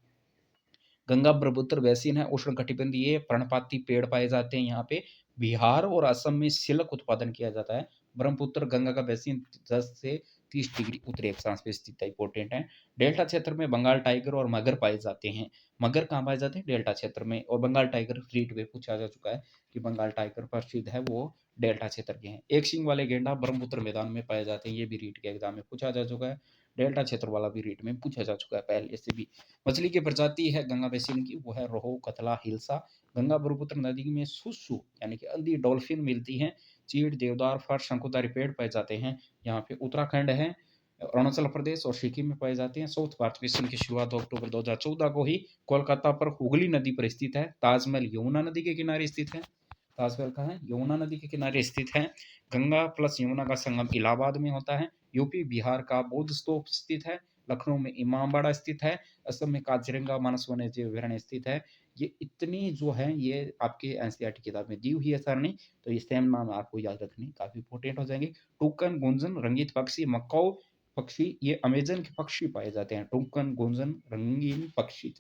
गंगा ब्रह्मपुत्र बेसिन है, उष्ण कटिबंधीय पर्णपाती पेड़ पाए जाते हैं यहाँ पे। बिहार और असम में सिल्क उत्पादन किया जाता है। ब्रह्मपुत्र गंगा का बेसिन 10 से 30 डिग्री उत्तरी अक्षांश पे स्थित है, इंपॉर्टेंट है। डेल्टा क्षेत्र में बंगाल टाइगर और मगर पाए जाते हैं। मगर कहाँ पाए जाते हैं? डेल्टा क्षेत्र में। और बंगाल टाइगर रीट में पूछा जा चुका है कि बंगाल टाइगर प्रसिद्ध है, वो डेल्टा क्षेत्र के हैं। एक सिंग वाले गेंडा ब्रह्मपुत्र मैदान में पाए जाते हैं, ये भी रीट के एग्जाम में पूछा जा चुका है। डेल्टा क्षेत्र वाला भी रीट में पूछा जा चुका है पहले से भी। मछली की प्रजाति है गंगा बेसिन की, वो है रोहू कतला हिल्सा। गंगा ब्रह्मपुत्र नदी में सुसु यानी कि अंधी डॉल्फिन मिलती हैं। चीड़ देवदार फर शंकुधारी पेड़ पाए जाते हैं। यहाँ पे उत्तराखंड है, अरुणाचल प्रदेश और सिक्किम में पाए जाते हैं। साउथ भारत मिशन की शुरुआत अक्टूबर 2014 को ही कोलकाता पर हुगली नदी पर स्थित है। ताजमहल यमुना नदी के किनारे स्थित है। ताजमहल कहाँ है? यमुना नदी के किनारे स्थित है। गंगा प्लस यमुना का संगम इलाहाबाद में होता है। यूपी बिहार का बौद्ध स्तूप स्थित है। लखनऊ में इमामबाड़ा स्थित है। असम में काजीरंगा मानस वन्य जीव अभयारण्य स्थित है। ये इतनी जो है ये आपके एनसीईआरटी किताब में दी हुई है सरणी, तो ये सेम नाम आपको याद रखने काफी इंपॉर्टेंट हो जाएंगे। टुकन गुंजन रंगीत पक्षी मक्काऊ पक्षी, ये अमेजन के पक्षी पाए जाते हैं। टुकन गुंजन रंगीन पक्षी।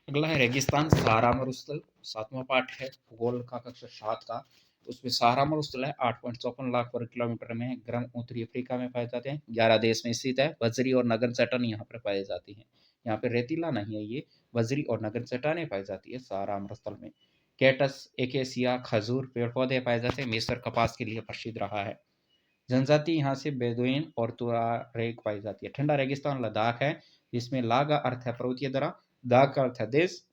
अगला है रेगिस्तान सहारा मरुस्थल, 7वां पार्ट है भूगोल का कक्षा 7 का। उसमें सहारा मरुस्थल है 8.54 लाख वर्ग किलोमीटर में, गर्म उत्तरी अफ्रीका में पाए जाते हैं। 11 देश में स्थित है। बजरी और नगर चट्टान यहाँ पर पाई जाती है। यहाँ पे रेतीला नहीं है, ये बजरी और नगर चट्टानें पाई जाती है सहारा मरुस्थल में। कैटस एकेसिया खजूर पेड़ पौधे पाए जाते हैं। मिस्र कपास के लिए प्रसिद्ध रहा है। जनजाति यहाँ से बेदुइन और तुआरेग पाई जाती है। ठंडा रेगिस्तान लद्दाख है, जिसमें ला का अर्थ है पर्वतीय दरा, दा का अर्थ है देश।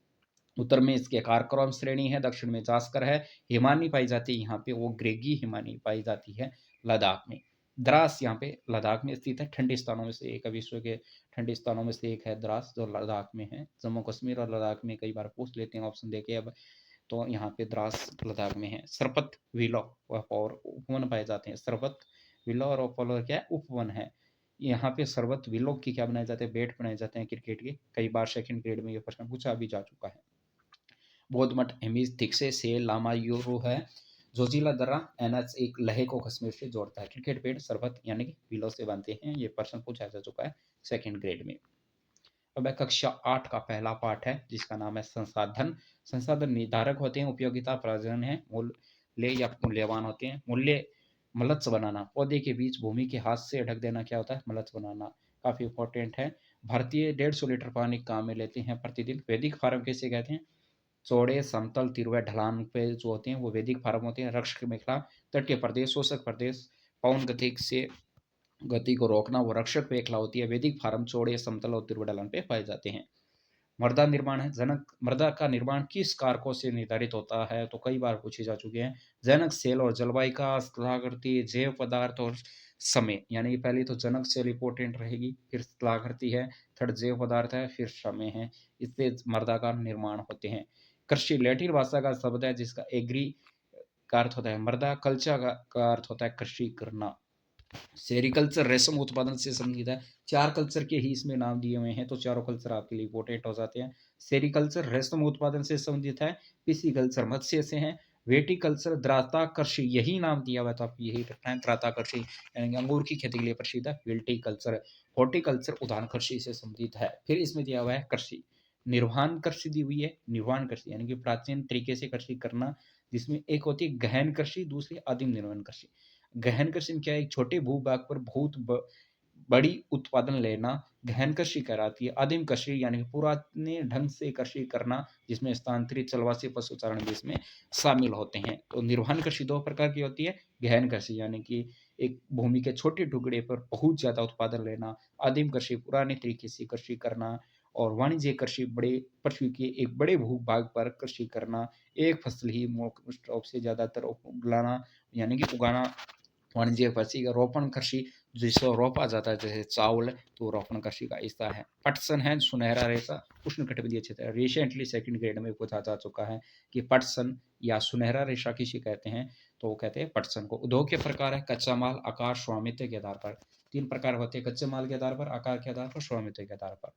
उत्तर में इसके कारकोरम श्रेणी है, दक्षिण में जास्कर है। हिमानी पाई जाती है यहाँ पे, वो ग्रेगी हिमानी पाई जाती है लद्दाख में। द्रास यहाँ पे लद्दाख में स्थित है। ठंडे स्थानों में से एक है, विश्व के ठंडे स्थानों में से एक है द्रास, जो लद्दाख में है। जम्मू कश्मीर और लद्दाख में कई बार पूछ लेते हैं ऑप्शन देके, अब तो यहाँ पे द्रास लद्दाख में है। सरपत विलो और उपवन पाए जाते हैं। सरपत विलो और अपोलो क्या है? उपवन है। यहाँ पे सरबत विलो की क्या बनाए जाते हैं? बैट बनाए जाते हैं क्रिकेट के। कई बार सेकंड ग्रेड में ये प्रश्न पूछा भी जा चुका है। बौद्ध मठ हेमिस थिक्से से लामा यूरो है। जोजिला दर्रा एनएच एक लहे को कश्मीर से जोड़ता है। क्रिकेट बैट सरबत यानी कि विलो से बनते हैं, ये प्रश्न पूछा जा चुका है सेकंड ग्रेड में। अब कक्षा 8 का पहला पाठ है, जिसका नाम है संसाधन। संसाधन निर्धारक होते हैं, उपयोगिता प्रयोजन है, मूल्य या मूल्यवान होते हैं। मूल्य मलच बनाना, पौधे के बीच भूमि के हाथ से ढक देना क्या होता है? मलच बनाना, काफी इंपॉर्टेंट है। भारतीय 150 लीटर पानी काम में लेते हैं प्रतिदिन। वैदिक फार्म कैसे कहते हैं? चौड़े समतल तिरवे ढलान पे जो होते हैं वो वैदिक फार्म होते हैं। रक्षक मेखला, तटीय प्रदेश शोषक प्रदेश, पवन गति से गति को रोकना वो रक्षक मेखला होती है। वैदिक फार्म चौड़े समतल और तिरवे ढलान पे पाए जाते हैं। मृदा निर्माण है, जनक मृदा का निर्माण किस कारकों से निर्धारित होता है? तो कई बार पूछे जा चुके हैं। जनक सेल और जलवायु का स्थलाकृति, जैव पदार्थ और समय, यानी कि पहले तो जनक सेल इंपॉर्टेंट रहेगी, फिर स्थलाकृति है, थर्ड जैव पदार्थ है, फिर समय है। इससे मृदा का निर्माण होते हैं। कृषि लैटिन भाषा का शब्द है, जिसका एग्री का अर्थ होता है मृदा, कल्चर का अर्थ होता है कृषि करना। सेरिकल्चर रेशम उत्पादन से संबंधित है। 4 कल्चर के ही इसमें नाम दिए हुए हैं, तो चारों कल्चर आपके लिए इंपॉर्टेंट हो जाते हैं। सेरिकल्चर रेशम उत्पादन से संबंधित है। पिसीकल्चर मत्स्य से है। वेटिकल्चर द्राता कृषि, यही नाम दिया हुआ, तो आप यही रखना है द्राता कृषि, यानी कि अंगूर की खेती के लिए प्रसिद्ध है। विल्टिकल्चर, हॉर्टिकल्चर उद्यान कृषि से संबंधित है। फिर इसमें दिया हुआ है कृषि। निर्वाण कृषि दी हुई है। निर्वाण कृषि यानी कि प्राचीन तरीके से कृषि करना, जिसमें एक होती है गहन कृषि, दूसरी आदिम निर्वाण कृषि। गहन कृषि में क्या है, एक छोटे भूभाग पर बहुत बड़ी उत्पादन लेना गहन कृषि कहलाती है। आदिम कृषि यानी कि पुराने ढंग से कृषि करना, जिसमें स्थानांतरित जलवासी पशुचारण भी इसमें शामिल होते हैं। तो निर्वहन कृषि दो प्रकार की होती है। गहन कृषि यानी कि एक भूमि के छोटे टुकड़े पर बहुत ज्यादा उत्पादन लेना। आदिम कृषि पुराने तरीके से कृषि करना। और वाणिज्य कृषि बड़े पृथ्वी के एक बड़े भूभाग पर कृषि करना, एक फसल ही मुख्य रूप से ज्यादातर उगाना यानी कि उगाना। वाणिज्य कृषि का रोपण कृषि, जिसको रोपा जाता है जैसे चावल, तो रोपण कृषि का हिस्सा है। पटसन है सुनहरा रेशा, उष्णकटिबंधीय क्षेत्र। रिसेंटली सेकंड ग्रेड में पूछा जा चुका है कि पटसन या सुनहरा रेशा किसे कहते हैं, तो वो कहते हैं पटसन को। उद्योग के प्रकार है कच्चा माल, आकार, स्वामित्व के आधार पर। तीन प्रकार होते हैं, कच्चे माल के आधार पर, आकार के आधार पर, स्वामित्व के आधार पर।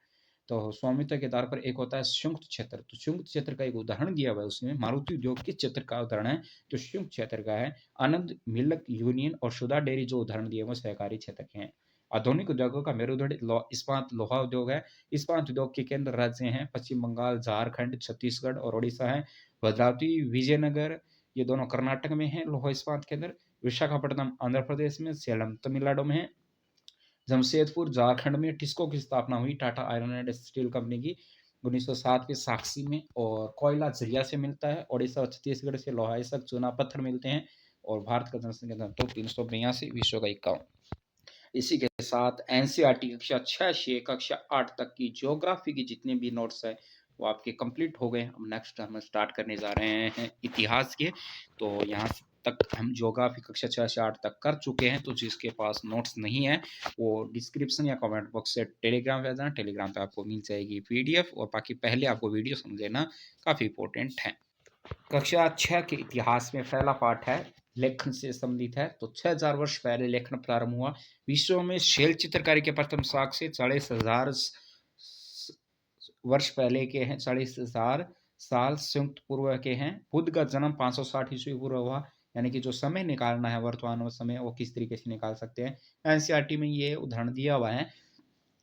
तो स्वामित्व के आधार पर एक होता है संयुक्त क्षेत्र। तो संयुक्त क्षेत्र का एक उदाहरण दिया हुआ है उसमें, मारुति उद्योग किस क्षेत्र का उदाहरण है, तो संयुक्त क्षेत्र का है। आनंद मिल्क यूनियन और सुधा डेयरी जो उदाहरण दिए वो सहकारी क्षेत्र के हैं। आधुनिक उद्योगों का मेरुदंड इस्पात लोहा उद्योग है। इस्पात उद्योग के केंद्र राज्य हैं पश्चिम बंगाल, झारखंड, छत्तीसगढ़ और उड़ीसा है। भद्रावती, विजयनगर ये दोनों कर्नाटक में है लोहा इस्पात केंद्र। विशाखापट्टनम आंध्र प्रदेश में, सेलम तमिलनाडु में है। जमशेदपुर झारखंड में टिस्को की स्थापना हुई Tata iron and steel company की 1907 में साक्षी में। और कोयला झरिया से मिलता है। उड़ीसा और छत्तीसगढ़ से लोहा इसक चूना पत्थर मिलते हैं। और भारत का जनसंख्या घनत्व तो 382, विश्व का 51। इसी के साथ एनसीईआरटी कक्षा 6 से कक्षा 8 तक की ज्योग्राफी की जितने भी नोट्स है वो आपके कंप्लीट हो गए। अब नेक्स्ट हम स्टार्ट करने जा रहे हैं इतिहास के। तो यहाँ तक हम ज्योग्राफी कक्षा 6 से 8 तक कर चुके हैं। तो जिसके पास नोट्स नहीं है वो डिस्क्रिप्शन या कमेंट बॉक्स से टेलीग्राम पे जाना, टेलीग्राम पे आपको मिल जाएगी पीडीएफ। और बाकी पहले आपको वीडियो समझ लेना, काफ़ी इंपॉर्टेंट है। कक्षा 6 के इतिहास में पहला पाठ है लेखन से संबंधित है। तो 6000 वर्ष पहले लेखन प्रारंभ हुआ। विश्व में शैल चित्रकारी के प्रथम साक्ष्य 40,000 वर्ष पहले के हैं। 40,000 साल संयुक्त पूर्व के हैं। बुद्ध का जन्म 560 ईस्वी पूर्व हुआ। यानी कि जो समय निकालना है वर्तमान समय, वो किस तरीके से निकाल सकते हैं, एनसीईआरटी में ये उदाहरण दिया हुआ है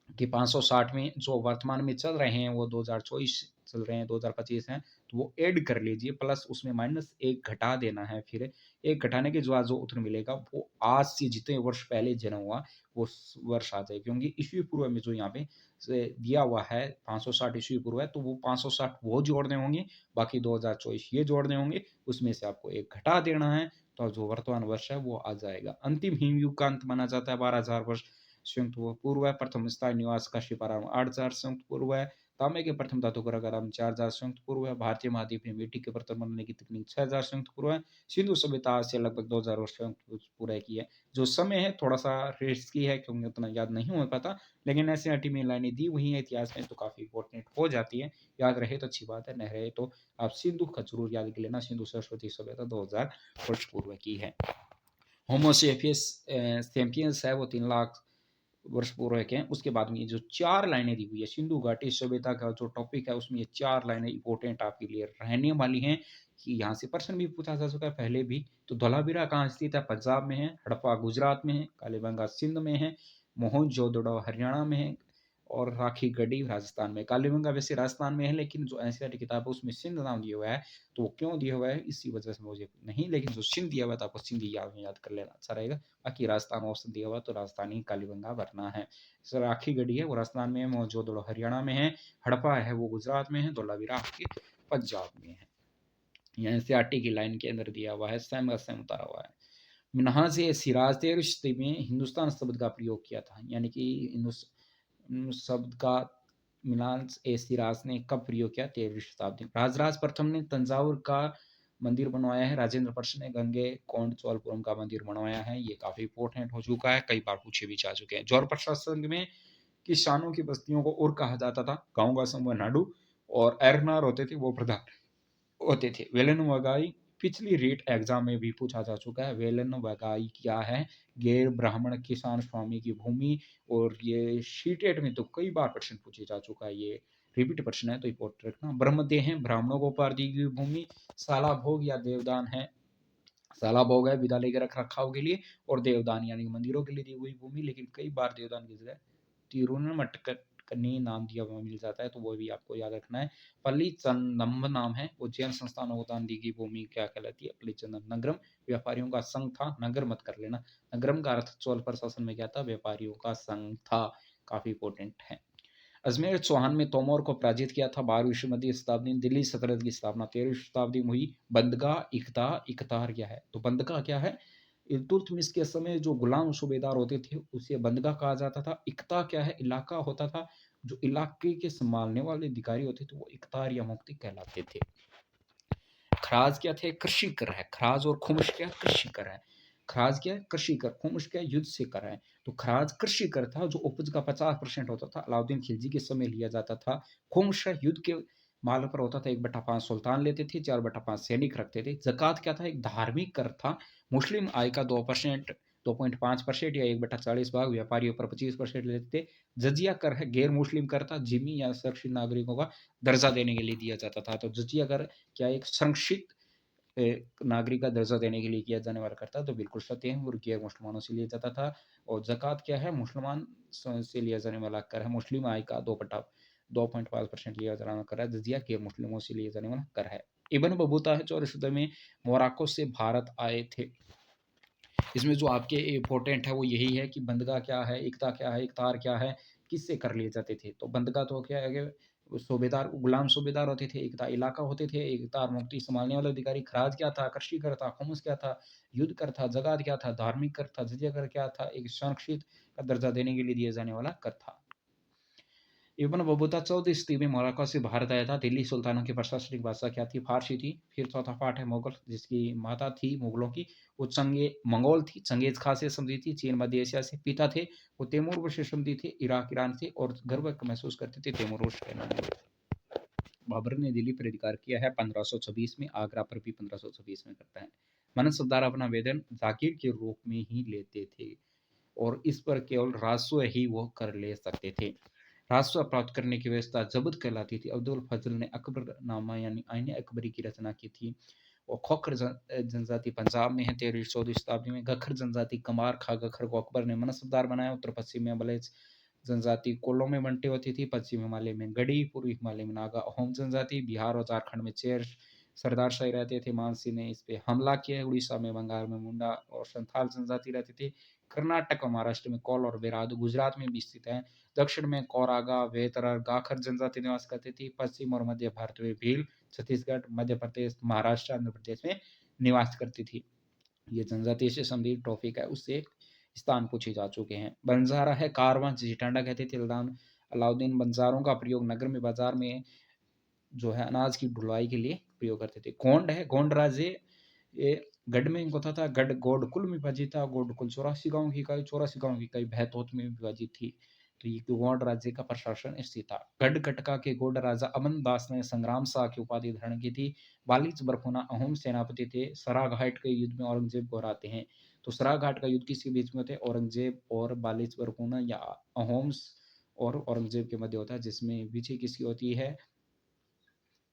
कि 560 में जो वर्तमान में चल रहे हैं वो 2024 चल रहे हैं, 2025 हैं, तो वो ऐड कर लीजिए, प्लस उसमें -1 घटा देना है। फिर एक घटाने के बाद जो उत्तर मिलेगा वो आज से जितने वर्ष पहले जन्म हुआ वो वर्ष आ जाए। क्योंकि ईस्वी पूर्व में जो यहाँ पे दिया हुआ है 560 ईस्वी पूर्व है, तो वो 560 वो जोड़ने होंगे, बाकी 2024 ये जोड़ने होंगे, उसमें से आपको एक घटा देना है, तो जो वर्तमान वर्ष है वो आ जाएगा। अंतिम हिमयुग का अंत माना जाता है 12,000 वर्ष संयुक्त पूर्व है। प्रथम स्थायी निवास का शिपाराम 8,000 संयुक्त पूर्व है। तांबे के प्रथम धातु करागाराम 4,000 संयुक्त पूर्व है। भारतीय महाद्वीप में मिट्टी के बर्तन बनाने की तकनीक 6,000 संयुक्त पूर्व है। सिंधु सभ्यता से लगभग 2,000 वर्ष संयुक्त पूर्व की है। जो समय है थोड़ा सा रिस्की है क्योंकि उतना याद नहीं हो पाता, लेकिन एनसीईआरटी में लाइनें दी हुई है इतिहास में तो काफी इंपॉर्टेंट हो जाती है। याद रहे तो अच्छी बात है, नहीं रहे तो आप सिंधु का जरूर याद कर लेना। सिंधु सरस्वती सभ्यता 2,000 वर्ष पूर्व की है। होमोसेपियस सेपियंस है वो 3 लाख वर्ष पूर्व के हैं। उसके बाद में ये जो 4 लाइनें दी हुई है सिंधु घाटी सभ्यता का जो टॉपिक है उसमें ये 4 लाइनें इंपॉर्टेंट आपके लिए रहने वाली हैं। कि यहाँ से प्रश्न भी पूछा जा चुका है पहले भी। तो धोलावीरा कहाँ स्थित है, पंजाब में है। हड़प्पा गुजरात में है। कालीबंगा सिंध में है। मोहनजोदड़ो हरियाणा में है। और राखी गढ़ी राजस्थान में। कालीबंगा वैसे राजस्थान में है, लेकिन जो एनसीईआरटी किताब है उसमें सिंध नाम दिया हुआ है। तो वो क्यों दिया हुआ है इसी वजह से मुझे नहीं, लेकिन जो सिंध दिया हुआ है तो आपको सिंधी याद कर लेना अच्छा रहेगा। बाकी राजस्थान ऑप्शन दिया हुआ तो राजस्थानी कालीबंगा भरना है। सर राखी गढ़ी है वो राजस्थान में है। मोहनजोदड़ो हरियाणा में है। हड़प्पा है वो गुजरात में है। धोलावीरा आपके पंजाब में है। यहाँ एनसीईआरटी की लाइन के अंदर दिया हुआ है, सेम का सेम उतारा हुआ है। मिन्हाज सिराज 13वीं शताब्दी में हिंदुस्तान शब्द का प्रयोग किया था। यानी कि शब्द का मिलान ए सिराज ने कब प्रयोग किया, 13वीं शताब्दी में। राजराज प्रथम ने तंजावुर का मंदिर बनवाया है। राजेंद्र प्रसाद ने गंगे कोंड चोलपुरम का मंदिर बनवाया है। ये काफी इंपॉर्टेंट हो चुका है, कई बार पूछे भी जा चुके हैं। जौहर प्रशासन में किसानों की बस्तियों को और कहा जाता था। गाँव का समूह नाडू और एरनार होते थे वो प्रधान होते थे। वेलन वगाई पिछली रीट एग्जाम में भी पूछा जा चुका है। वेलन वगाई क्या है, गैर ब्राह्मण किसान स्वामी की भूमि। और ये शीटेट में तो कई बार प्रश्न पूछे जा चुका है, ये रिपीट प्रश्न है तो इंपॉर्टेंट रखना। ब्रह्मदेह है ब्राह्मणों को उपहार दी गई भूमि। साला भोग या देवदान है, साला भोग है विद्यालय के रख रखाव के लिए, और देवदान यानी मंदिरों के लिए दी हुई भूमि। लेकिन कई बार देवदान की जगह तिरुनमटक कनी नाम दिया हुआ मिल जाता है, तो वो भी आपको याद रखना है। पल्ली चंदम्ब नाम है, उज्जैन संस्थान अवदान दी गई भूमि क्या कहलाती है? पल्ली चंदन। नगरम व्यापारियों का संघ था, नगर मत कर लेना। नगरम का अर्थ चोल प्रशासन में क्या था? व्यापारियों का संघ था। काफी इंपॉर्टेंट है। अजमेर चौहान में तोमर को पराजित किया था। 12वीं मध्य शताब्दी में दिल्ली सल्तनत की स्थापना 13वीं शताब्दी में हुई। बंदगा इकता इकतार क्या है? तो बंदगा क्या है? इल्तुतमिश के समय जो गुलाम सूबेदार होते थे उसे बंदगा कहा जाता था। इकता क्या है? इलाका होता था। जो इलाके के संभालने वाले अधिकारी होते थे वो इकतार या मुफ्ती कहलाते थे। खराज क्या थे? कृषि कर है। खराज और खुमश क्या? कृषि कर है। खराज क्या है? कृषि कर। खुमश क्या? युद्ध से कर है। तो खराज कृषि कर था, जो उपज का 50% होता था, अलाउद्दीन खिलजी के समय लिया जाता था। खुमश युद्ध के माल पर होता था। 1/5 सुल्तान लेते थे, 4/5 सैनिक रखते थे। जक़ात क्या था? एक धार्मिक कर था। मुस्लिम आय का 2%, 2.5% या 1/40 भाग व्यापारियों पर 25% लेते थे। जजिया कर है, गैर मुस्लिम कर था, जिमी या सुरक्षित नागरिकों का दर्जा देने के लिए दिया जाता था। तो जजिया कर क्या एक संरक्षित नागरिक का दर्जा देने के लिए किया जाने वाला करता, तो बिल्कुल सत्य है, और गैर मुसलमानों से लिया जाता था। और जक़ात क्या है? मुसलमान से लिया जाने वाला कर है। मुस्लिम आय का 2.5% लिया जाने वाला कर है। जजिया गैर मुस्लिमों से लिया जाने वाला कर है। इब्न बतूता है 1400 में मोरक्को से भारत आए थे। इसमें जो आपके इंपॉर्टेंट है वो यही है कि बंदगा क्या है, इकता क्या है, इकतार क्या है, किससे कर लिए जाते थे। तो बंदगा तो क्या है? सूबेदार, गुलाम सूबेदार होते थे। इकता इलाका होते थे। इकतार मुफ्ती संभालने वाले अधिकारी। खराज क्या था? कृषि कर था। खुमुस क्या था? युद्ध कर था। जगात क्या था? धार्मिक कर था। जजिया कर क्या था? एक संरक्षित का दर्जा देने के लिए दिए जाने वाला कर था। इब्न बतूता 14वीं ईस्वी में मोरक्को से भारत आया था। दिल्ली सुल्तानों की प्रशासनिक भाषा क्या थी? फारसी थी। फिर चौथा पार्ट है मुगल, जिसकी माता थी मुगलों की, वो मंगोल थी। चंगेज खां से समझी थी। चीन मध्य एशिया से। पिता थे वो तैमूर से समझी थे, इराक ईरान से, और गर्व महसूस करते थे तैमूर के नाम में। बाबर ने दिल्ली पर अधिकार किया है 1526 में। आगरा पर भी 1526 में करता है। मनन सरदार अपना वेतन जागीर के रूप में ही लेते थे, और इस पर केवल राजस्व ही वो कर ले सकते थे। राजस्व प्राप्त करने की व्यवस्था जब्त कहलाती थी। अब्दुल फजल ने अकबरनामा यानी आईन अकबरी की रचना की थी। और खोखर जनजाति पंजाब में है 13वीं-14वीं शताब्दी में। गखर जनजाति कमार खा गखर को अकबर ने मनसबदार बनाया। उत्तर पश्चिम में बलेच जनजाति कोलों में बंटी होती थी। पश्चिम हिमालय में गढ़ी, पूर्वी हिमालय में नागा अहोम जनजाति, बिहार और झारखंड में चेर सरदार शाही रहते थे। मानसी ने इस पे हमला किया। उड़ीसा में, बंगाल में मुंडा और संथाल जनजाति रहते थे। कर्नाटक और महाराष्ट्र में कौल और बेराद, गुजरात में भी स्थित है। दक्षिण में कोरागा, वेतरर, गाखर जनजाति निवास करती थी। पश्चिम और मध्य भारत में भील, छत्तीसगढ़, मध्य प्रदेश, महाराष्ट्र, आंध्र प्रदेश में निवास करती थी। ये जनजाति से संबंधित टॉपिक है, उससे स्थान पूछे जा चुके हैं। बंजारा है कारवां, जिसे टांडा कहते थे। अलाउद्दीन बंजारों का प्रयोग नगर में, बाजार में जो है अनाज की ढुलाई के लिए प्रयोग करते थे। गोंड है, गोंड राज्य ये गढ़ में होता था। गढ़ गोडकुल में विभाजित था। गोडकुल 84 गांव की इकाई, 84 गांव की इकाई बहतौत में विभाजित थी। तो ये गौड़ राज्य का प्रशासन स्थित था। गढ़ कटका के गौड़ राजा अमन दास ने संग्राम शाह की उपाधि धारण की थी। बालिच बरफुना अहोम सेनापति थे। सराघाट के युद्ध में औरंगजेब को हराते हैं। तो सराघाट का युद्ध किसके बीच में थे? औरंगजेब और बालिच बरफुना या अहोम्स और औरंगजेब के मध्य होता है, जिसमें विजय किसकी होती है?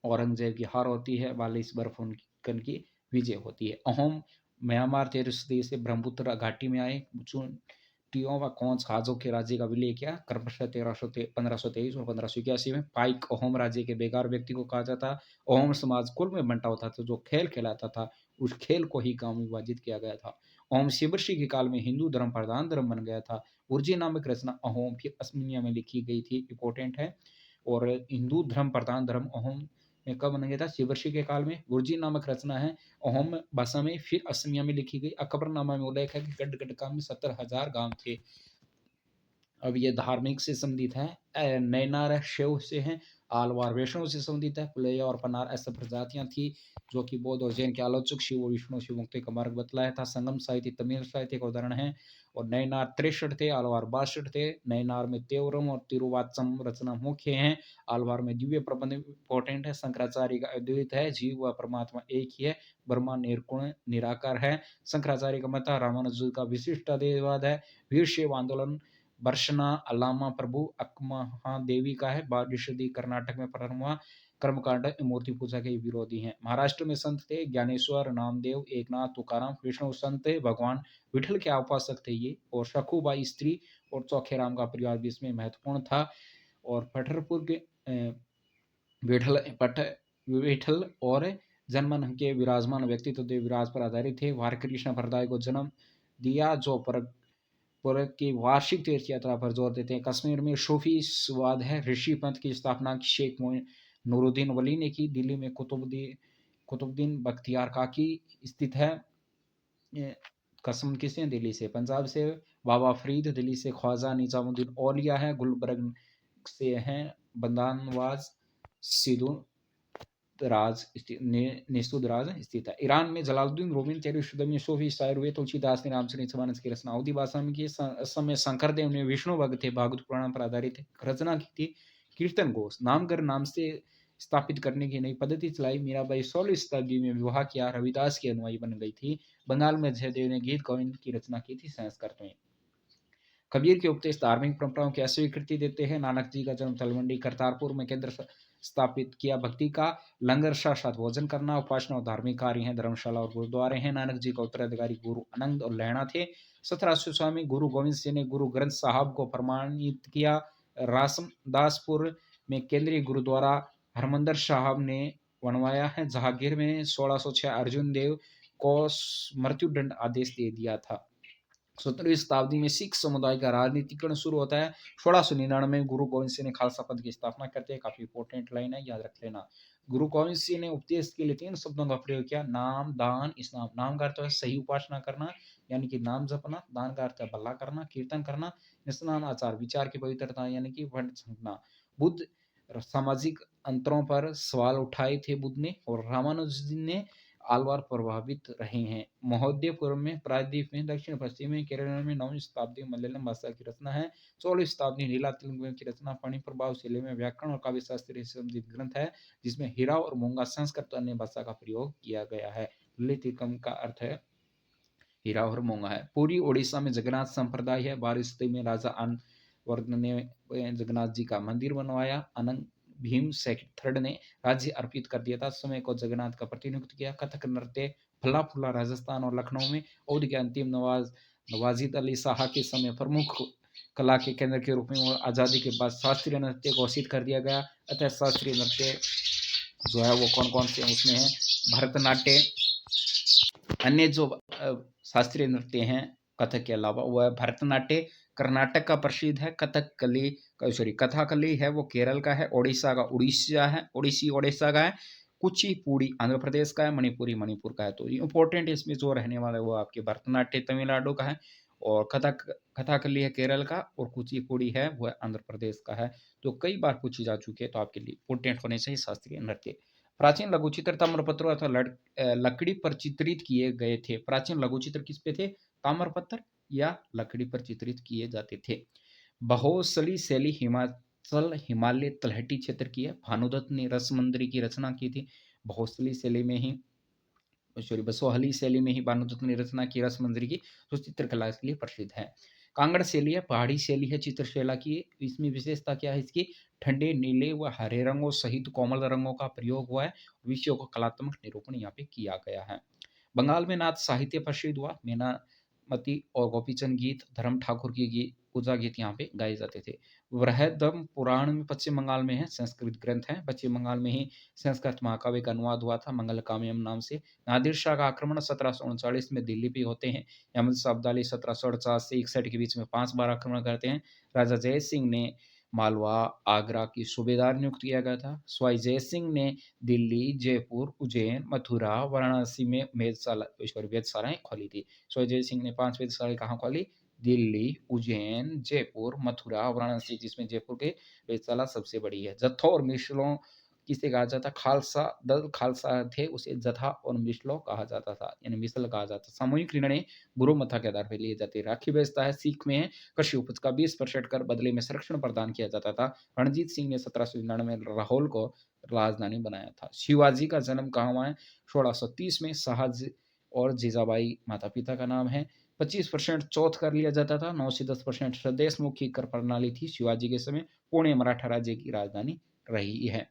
औरंगजेब की हार होती है। बालिश बर्फुकन की विजय होती है। अहोम म्यांमार 1300 से ब्रह्मपुत्र घाटी में आए। टियो व कौंस खाजों के राज्य का विलय किया क्रमशः 1523 और 1581 में। पाइक अहोम राज्य के बेकार व्यक्ति को कहा जाता। अहोम समाज कुल में बंटा होता था। जो खेल खेलाता था उस खेल को ही गांव में विभाजित किया गया था। अहोम शिवऋषि के काल में हिंदू धर्म प्रधान धर्म बन गया था। उर्जी नामक रचना अहोम फिर अस्मिया में लिखी गई थी, इंपॉर्टेंट है। और हिंदू धर्म प्रधान धर्म अहोम में कब बन गया था? शिवऋषि के काल में। गुरजी नामक रचना है अहोम भाषा में, फिर असमिया में लिखी गई। अकबरनामा में उल्लेख है कि गढ़ में 70,000 गांव थे। अब ये धार्मिक से संबंधित है। नैनार शिव से है। आलवार वैष्णव से संबंधित है। पुलैया और पनार ऐसी प्रजातियां थी जो कि बौद्ध और जैन के आलोचक शिव और विष्णु शिव मुक्ति का मार्ग बतलाया था। संगम साहित्य तमिल साहित्य का उदाहरण है। और नैनार 63 थे, आलवार 62 थे। नैनार में तेवरम और तिरुवाचम रचना मुख्य हैं। आलवार में दिव्य प्रबंध इंपॉर्टेंट है। शंकराचार्य का अद्वैत है, जीव व परमात्मा एक ही है, ब्रह्मा निर्गुण निराकार है। शंकराचार्य का मत रामानुज का विशिष्ट अद्वैतवाद है। वीर शैव आंदोलन बर्शना अलामा प्रभु अक्महादेवी का है। 12वीं सदी कर्नाटक में प्रारंभ हुआ। कर्मकांड मूर्ति पूजा के विरोधी हैं। महाराष्ट्र में संत थे ज्ञानेश्वर, नामदेव, एकनाथ, तुकाराम। विष्णु संत थे, भगवान विठल के उपासक थे ये। और सखुबाई स्त्री और चौखेराम का परिवार भी इसमें महत्वपूर्ण था। और पठरपुर के विठल और जनमन के विराजमान व्यक्तित्व विराज पर आधारित थे। वार कृष्ण भरदाय को जन्म दिया जो पर की वार्षिक तीर्थ यात्रा पर जोर देते हैं। कश्मीर में सूफी स्वाद है। ऋषि पंथ की स्थापना शेख नूरुद्दीन वली ने की। दिल्ली में कुतुबुद्दीन बख्तियार काकी स्थित है। कसम किसने? दिल्ली से। पंजाब से बाबा फरीद, दिल्ली से ख्वाजा निजामुद्दीन औलिया है। गुलबर्ग से हैं बंदानवाज सिद्धू राज निस्तुद राज स्थित है। ईरान में जलालुद्दीन रूमी 13वीं शताब्दी में सूफी शायर हुए। तुलसीदास ने रामचरित मानस की रचना अवधी भाषा में की। समय शंकर देव ने विष्णु भक्त थे, भागवत पुराण पर आधारित रचना की थी। कीर्तन घोष नामगर नाम से स्थापित करने की नई पद्धति चलाई। मीराबाई 16वीं शताब्दी में विवाह किया, रविदास की अनुयायी बन गई थी। बंगाल में जयदेव ने गीत गोविंद की रचना की थी संस्कृत में। कबीर के उपदेश धार्मिक परंपराओं की अस्वीकृति देते हैं। नानक जी का जन्म तलवंडी करतारपुर में केंद्र स्थापित किया। भक्ति का लंगर साथ भोजन करना, उपासना और धार्मिक कार्य हैं। धर्मशाला और गुरुद्वारे हैं। नानक जी का उत्तराधिकारी गुरु आनंद और लहणा थे। 1700 स्वामी गुरु गोविंद सिंह ने गुरु ग्रंथ साहब को प्रमाणित किया। रासमदासपुर में केंद्रीय गुरुद्वारा हरमंदर साहब ने बनवाया है। जहांगीर में 1606 अर्जुन देव को मृत्युदंड आदेश दे दिया था। 17वीं शताब्दी में सिख समुदाय का राजनीतिकरण शुरू होता है। 1699 में गुरु गोविंद सिंह ने खालसा पंथ की स्थापना करते हैं। काफी इंपॉर्टेंट लाइन है, याद रख लेना। गुरु गोविंद सिंह ने उपदेश के लिए 3 शब्दों का प्रयोग किया, नाम, दान, इस्लाम। नाम का अर्थ है सही उपासना करना, यानी कि नाम जपना। दान का अर्थ है भला करना, कीर्तन करना। इस्लाम आचार विचार की पवित्रता, यानी कि वर्ण समझना। बुद्ध सामाजिक अंतरों पर सवाल उठाए थे बुद्ध ने, और रामानुजन ने आलवार प्रभावित रहे हैं। महोदयपुरम में, प्रायद्वीप में, दक्षिण पश्चिम में, केरल में 9वीं शताब्दी मलयालम भाषा की रचना है। 16वीं शताब्दी नीला तेलुगु की रचना पाणि प्रभाव शैली में व्याकरण और काव्य शास्त्र संबंधित ग्रंथ है, जिसमें हीरा और मूंगा संस्कृत अन्य भाषा का प्रयोग किया गया है। लितिकम का अर्थ है हीरा और मूंगा है। पूरी ओडिशा में जगन्नाथ संप्रदाय है। 12वीं सदी में राजा अनवर्धन ने जगन्नाथ जी का मंदिर बनवाया। अनंग भीम थर्ड ने राज्य अर्पित कर दिया था। समय को जगन्नाथ का प्रतिनिधित्व किया। कथक नृत्य फला फूला राजस्थान और लखनऊ में। अवध के अंतिम नवाजिद अली शाह के समय प्रमुख कला के केंद्र के रूप में, और आजादी के बाद शास्त्रीय नृत्य घोषित कर दिया गया। अतः शास्त्रीय नृत्य जो है वो कौन कौन से उसमें है? भरतनाट्य, अन्य जो शास्त्रीय नृत्य हैं कथक के अलावा, वह भरतनाट्य कर्नाटक का प्रसिद्ध है। कथकली है वो केरल का है। ओडिशा का उड़ीसा है, ओडिशा का है। कुचिपुड़ी आंध्र प्रदेश का है। मणिपुरी मणिपुर का है। तो इंपॉर्टेंट इसमें जो रहने वाला है वो आपके भरतनाट्य तमिलनाडु का है, और कथकली है केरल का, और कुचिपुड़ी है वह आंध्र प्रदेश का है। तो कई बार पूछी जा चुकी है, तो आपके लिए इंपॉर्टेंट होने चाहिए शास्त्रीय नृत्य। प्राचीन लघुचित्र ताम्रपत्र अथवा लकड़ी पर चित्रित किए गए थे। प्राचीन लघुचित्र किस पे थे? ताम्रपत्र या लकड़ी पर चित्रित किए जाते थे। बहुसली शैली हिमालय तलहटी क्षेत्र की है। भानुदत्त ने रसमंजरी की रचना की थी। बहुसली शैली में ही बसोहली शैली में ही भानुदत्त ने रचना की रसमंजरी की, जो चित्रकला के लिए प्रसिद्ध है। कांगड़ शैली है, पहाड़ी शैली है चित्रशैला की। इसमें विशेषता क्या है इसकी? ठंडे नीले व हरे रंगों सहित कोमल रंगों का प्रयोग हुआ है। विषयों का कलात्मक निरूपण यहाँ पे किया गया है। बंगाल में नाथ साहित्य प्रसिद्ध हुआ। मीनामती और गोपीचंद गीत, धर्म ठाकुर की गीत, पूजा गीत यहाँ पे गाए जाते थे। बृहदम पुराण में पश्चिम बंगाल में है, संस्कृत ग्रंथ है। पश्चिम बंगाल में ही संस्कृत महाकाव्य का अनुवाद हुआ था, मंगल काव्यम नाम से। नादिर शाह का आक्रमण 1739 में दिल्ली पे होते हैं। अहमद शाह अब्दाली 1748 से 61 के बीच में 5 बार आक्रमण करते हैं। राजा जय सिंह ने मालवा, आगरा की सूबेदार नियुक्त किया गया था। स्वाई जय सिंह ने दिल्ली, जयपुर, उज्जैन, मथुरा, वाराणसी में वेधशालाएं खोली थी। स्वाई जय सिंह ने 5 वेधशालाएं कहाँ खोली? दिल्ली, उज्जैन, जयपुर, मथुरा, वाराणसी, जिसमें जयपुर के वेधशाला सबसे बड़ी है। जत्थों और मिसलों किसे कहा जाता? खालसा दल खालसा थे, उसे जथा और मिसलों कहा जाता था, यानी मिसल कहा जाता। सामूहिक निर्णय गुरु मथा के आधार पर लिए जाते। राखी व्यवस्था है। सीख में कृषि उपज का 20% कर बदले में संरक्षण प्रदान किया जाता था। रणजीत सिंह ने 1799 में लाहौल को राजधानी बनाया था। शिवाजी का जन्म कहाँ हुआ है? 1630 में। शाहजी और जीजाबाई माता पिता का नाम है। 25% चौथ कर लिया जाता था। 9 से 10% स्वदेशमुखी कर प्रणाली थी शिवाजी के समय। पुणे मराठा राज्य की राजधानी रही है।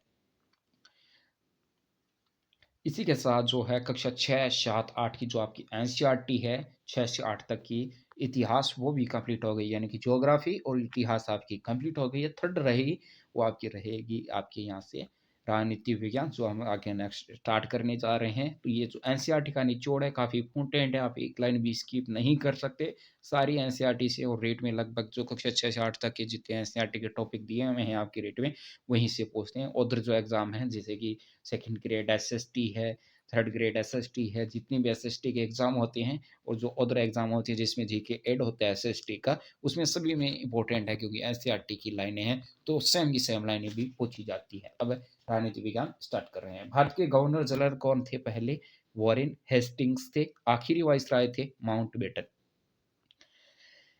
इसी के साथ जो है कक्षा 6, 7, 8 की जो आपकी एनसीईआरटी है 6 से 8 तक की, इतिहास वो भी कंप्लीट हो गई, यानी कि ज्योग्राफी और इतिहास आपकी कंप्लीट हो गई है। थर्ड रहेगी वो आपकी रहेगी आपके यहाँ से राजनीति विज्ञान, जो हम आगे नेक्स्ट स्टार्ट करने जा रहे हैं। तो ये जो एनसीईआरटी का निचोड़ है काफ़ी इंपॉर्टेंट है, आप एक लाइन भी स्किप नहीं कर सकते। सारी एनसीईआरटी से और रेट में लगभग जो कक्षा 6 से 8 तक के जितने एनसीईआरटी के टॉपिक दिए हुए हैं आपके रेट में, वहीं से पूछते हैं। उधर जो एग्जाम है जैसे कि सेकंड ग्रेड एसएसटी है, थर्ड ग्रेड एसएसटी है, जितनी भी एसएसटी के एग्जाम होते हैं और जो अदर एग्जाम होती है जिसमें जीके ऐड होता है एसएसटी का, उसमें सभी में इंपॉर्टेंट है क्योंकि एनसीईआरटी की लाइनें हैं तो सेम की सेम लाइनें भी पूछी जाती है। अब राजनीति विज्ञान स्टार्ट कर रहे हैं। भारत के गवर्नर जनरल कौन थे पहले? वॉरेन हेस्टिंग्स थे। आखिरी वाइसराय थे माउंटबेटन।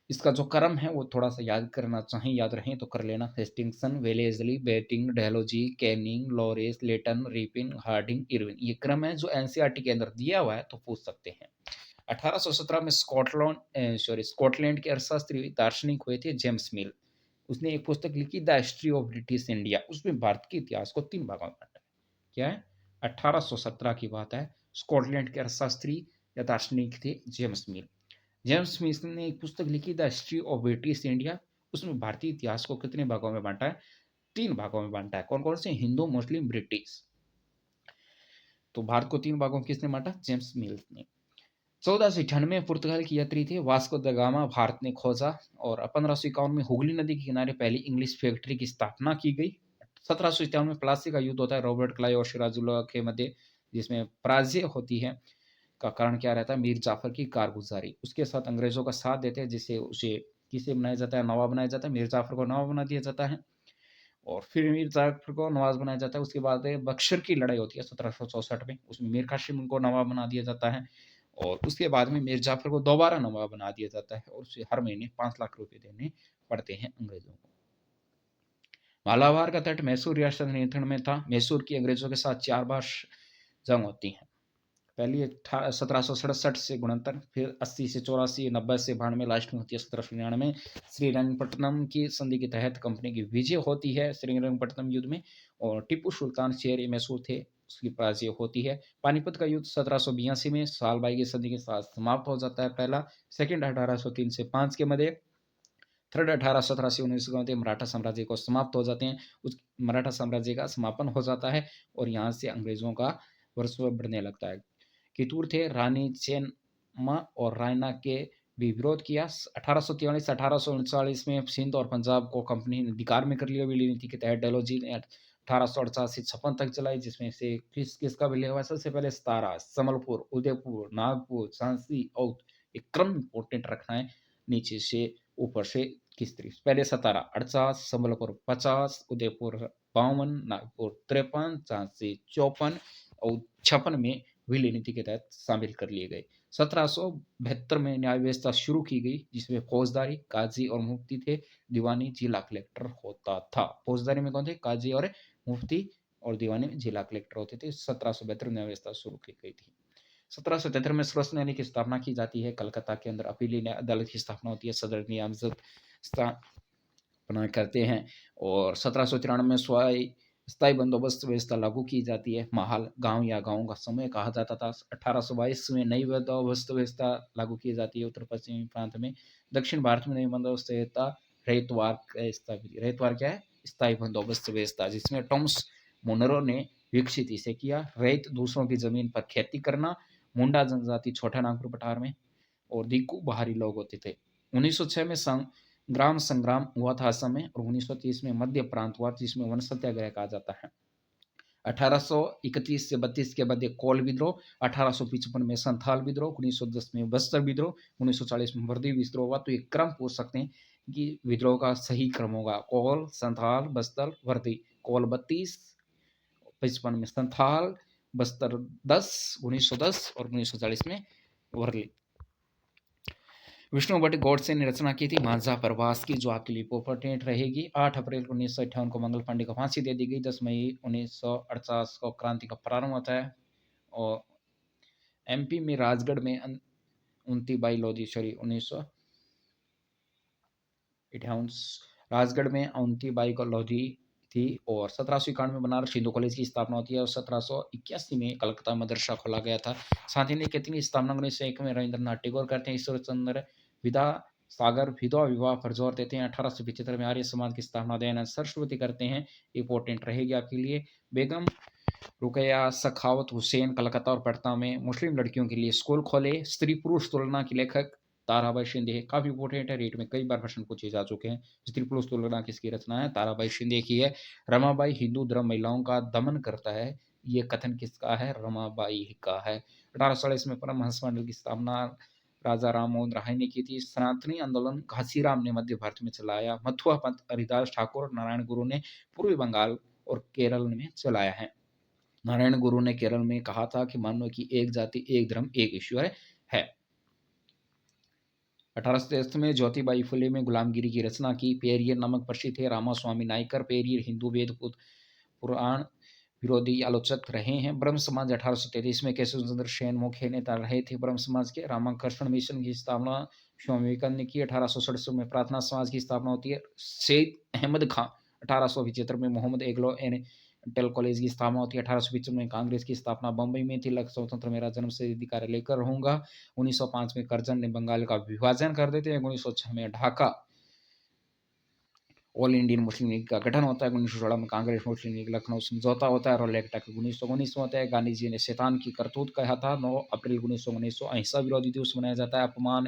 इसका जो क्रम है वो थोड़ा सा याद करना चाहें, याद रहें तो कर लेना। हेस्टिंगसन, वेलेस्ली, बेटिंग, डेलोजी, कैनिंग, लॉरेस, लेटन, रिपिन, हार्डिंग, इरविन, ये क्रम है जो एनसीईआरटी के अंदर दिया हुआ है तो पूछ सकते हैं। 1817 में स्कॉटलैंड के अर्थशास्त्री दार्शनिक हुए थे जेम्स मिल। उसने एक पुस्तक लिखी the history of British India, उसमें भारत के इतिहास को 3 भागों में बांटा। क्या है? 1817 की बात है। स्कॉटलैंड के अर्थशास्त्री या दार्शनिक थे जेम्स मिल। जेम्स स्मिथ ने एक पुस्तक लिखी the history of British India, उसमें भारतीय इतिहास को कितने भागों में बांटा है? 3 भागों में बांटा है। कौन कौन से? हिंदू, मुस्लिम, ब्रिटिश। तो भारत को 3 भागों में किसने बांटा? जेम्स मिल ने। 1498 में पुर्तगाल की यात्री थे वास्को द गामा भारत ने खोजा, और 1551 में हुगली नदी के किनारे पहली इंग्लिश फैक्ट्री की स्थापना की गई। 1751 में प्लासी का युद्ध होता है रॉबर्ट क्लाइव और सिराजुल्दौला के मध्य, जिसमें पराजय होती है। का कारण क्या रहता है? मीर जाफर की कारगुजारी, उसके साथ अंग्रेजों का साथ देते हैं, जिससे उसे किसे बनाया जाता है? नवाब बनाया जाता है। मीर जाफर को नवाब बना दिया जाता है और फिर मीर जाफर को नवाब बनाया जाता है। उसके बाद बक्सर की लड़ाई होती है 1764 में, उसमें मीर कासिम को नवाब बना दिया जाता है और उसके बाद में मीर जाफर को दोबारा नवाब बना दिया जाता है और उसे हर महीने 5 लाख रुपए देने पड़ते हैं अंग्रेजों को। मालाबार का तट मैसूर रियासत नियंत्रण में था। मैसूर की अंग्रेजों के साथ 4 बार जंग होती है। पहली 1767 से 69, फिर 80 से 84, 90 से 92, लास्ट में होती है 1799। श्रीरंगपट्टनम की संधि के तहत कंपनी की विजय होती है श्रीरंगपट्टनम युद्ध में, और टिप्पू सुल्तान शेर मैसूर थे, उसकी पराजय होती है। पानीपत का युद्ध 1782 में सालबाई की संधि के साथ समाप्त हो जाता है पहला। सेकंड 1803 से 5 के मध्य। थर्ड 1817 से 19 के मध्य मराठा साम्राज्य को समाप्त हो जाते हैं, उस मराठा साम्राज्य का समापन हो जाता है और यहाँ से अंग्रेजों का वर्चस्व बढ़ने लगता है। कितूर थे, रानी चेन्नम्मा और रायना के भी विरोध किया। 1843 1839 में सिंध और पंजाब को कंपनी ने अधिकार में कर लिया। विलीन नीति के तहत डेलोजी ने 1848 से 56 तक चलाई, जिसमें से किसका विलय हुआ? सबसे पहले सतारा, संबलपुर, उदयपुर, नागपुर, झांसी और एक क्रम इंपोर्टेंट रखना है नीचे से ऊपर से किस तरीके से। पहले सतारा 48, संबलपुर 50, उदयपुर 52, नागपुर 53, झांसी 54 और 56 में विलय नीति के तहत शामिल कर लिए गए। 1772 में न्याय व्यवस्था शुरू की गई, जिसमें फौजदारी, काजी और मुफ्ती थे। दीवानी जिला कलेक्टर होता था। फौजदारी में कौन थे? काजी और मुफ्ती, और दीवानी में जिला कलेक्टर होते थे। 1772 न्याय व्यवस्था शुरू की गई थी। 1773 में सर्वोच्च न्यायालय की स्थापना की जाती है। कलकत्ता के अंदर अपीली अदालत की स्थापना होती है। सदर नियामत स्थापना करते हैं और 1793 में स्थायी बंदोबस्त व्यवस्था लागू की जाती है। माहल गांव या गांव का समूह कहा जाता था। 1822 में नई बंदोबस्त व्यवस्था लागू की जाती है उत्तर पश्चिमी प्रांत में। दक्षिण भारत में नई बंदोबस्त व्यवस्था रैतवार क्या है? स्थायी बंदोबस्त व्यवस्था, जिसमें टॉमस मुनरो ने विकसित इसे किया। रैत दूसरों की जमीन पर खेती करना। मुंडा जनजाति छोटा नागपुर पठार में, और दिक्कू बाहरी लोग होते थे। 1906 में ग्राम संग्राम हुआ था असम में, और 1930 में मध्य प्रांत हुआ जिसमें वन सत्याग्रह कहा जाता है। 1831 से 32 के मध्य कोल विद्रोह, 1855 में संथाल विद्रोह, 1910 में बस्तर विद्रोह, 1940 में वर्दी विद्रोह हुआ। तो ये क्रम पूछ सकते हैं कि विद्रोह का सही क्रम होगा कोल, संथाल, बस्तर, वर्दी। कोल 32, 55 में संथाल, बस्तर 10, 1910 और 1940 में वर्ली। विष्णु भट्ट गॉडसे ने रचना की थी मांझा प्रवास की, जो आपके लिए इंपॉर्टेंट रहेगी। 8 अप्रैल 1958 को मंगल पांडे को फांसी दे दी गई। 10 मई 1948 को क्रांति का प्रारंभ होता है। और एमपी में राजगढ़ में उनतीबाई लोधी, सॉरी 1958 राजगढ़ में उनतीबाई को लोधी थी। और 1791 में बनारस हिंदू कॉलेज की स्थापना होती है और 1781 में कलकत्ता मदरसा खोला गया था। शांति निकेतन की स्थापना 1901 में रविंद्रनाथ टैगोर करते हैं। ईश्वर चंद्र विद्यासागर विधवा विवाह पर जोर देते हैं। 1875 में आर्य समाज की स्थापना दयानंद सरस्वती करते हैं, इंपॉर्टेंट रहेगी आपके लिए। बेगम रुकैया सखावत हुसैन कलकत्ता और पटना में मुस्लिम लड़कियों के लिए स्कूल खोले। स्त्री पुरुष तुलना की लेखक ताराबाई शिंदे, काफी इंपोर्टेंट है, रेट में कई बार प्रश्न पूछे जा चुके हैं। स्त्री पुरुष तुलना किसकी रचना है? ताराबाई शिंदे की है। रमाबाई हिंदू धर्म महिलाओं का दमन करता है, ये कथन किसका है? रमाबाई का है। 1840 में परमहंस मंडल की स्थापना राजा राम मोहन राय ने की थी। सनातनी आंदोलन घासीराम ने मध्य भारत में चलाया। मथुआ पंथ हरिदास ठाकुर और नारायण गुरु ने पूर्वी बंगाल और केरल में चलाया है। नारायण गुरु ने केरल में कहा था कि मानो कि एक जाति एक धर्म एक ईश्वर है। 1863 में ज्योतिबाई फुले में गुलामगिरी की रचना की। पेरियर नामक प्रसिद्ध थे रामास्वामी नायकर। पेरियर हिंदू वेद पुराण विरोधी आलोचक रहे हैं। ब्रह्म समाज 1833 में केशव चंद्र सेन मुख्य नेता रहे थे ब्रह्म समाज के। रामाकर्षण मिशन की स्थापना स्वामी विवेकानंद ने की। 1867 में प्रार्थना समाज की स्थापना होती है। सैयद अहमद खां 1875 में मोहम्मद एग्लो इंटेल कॉलेज की स्थापना होती है। 1855 में कांग्रेस की स्थापना बंबई में थी। लक्ष्य स्वतंत्र मेरा जन्म से अधिकार लेकर रहूंगा। 1905 में करजन ने बंगाल का विभाजन कर देते हैं। 1906 में Dhaka all Indian Muslim league का गठन होता है। 1916 में कांग्रेस मुस्लिम लीग लखनऊ समझौता होता है। रोलेक्ट एक्ट 1919 में होता है। गांधी जी ने शैतान की करतूत कहा था। 9 अप्रैल 1919 को अहिंसा विरोधी दिवस मनाया जाता है। अपमान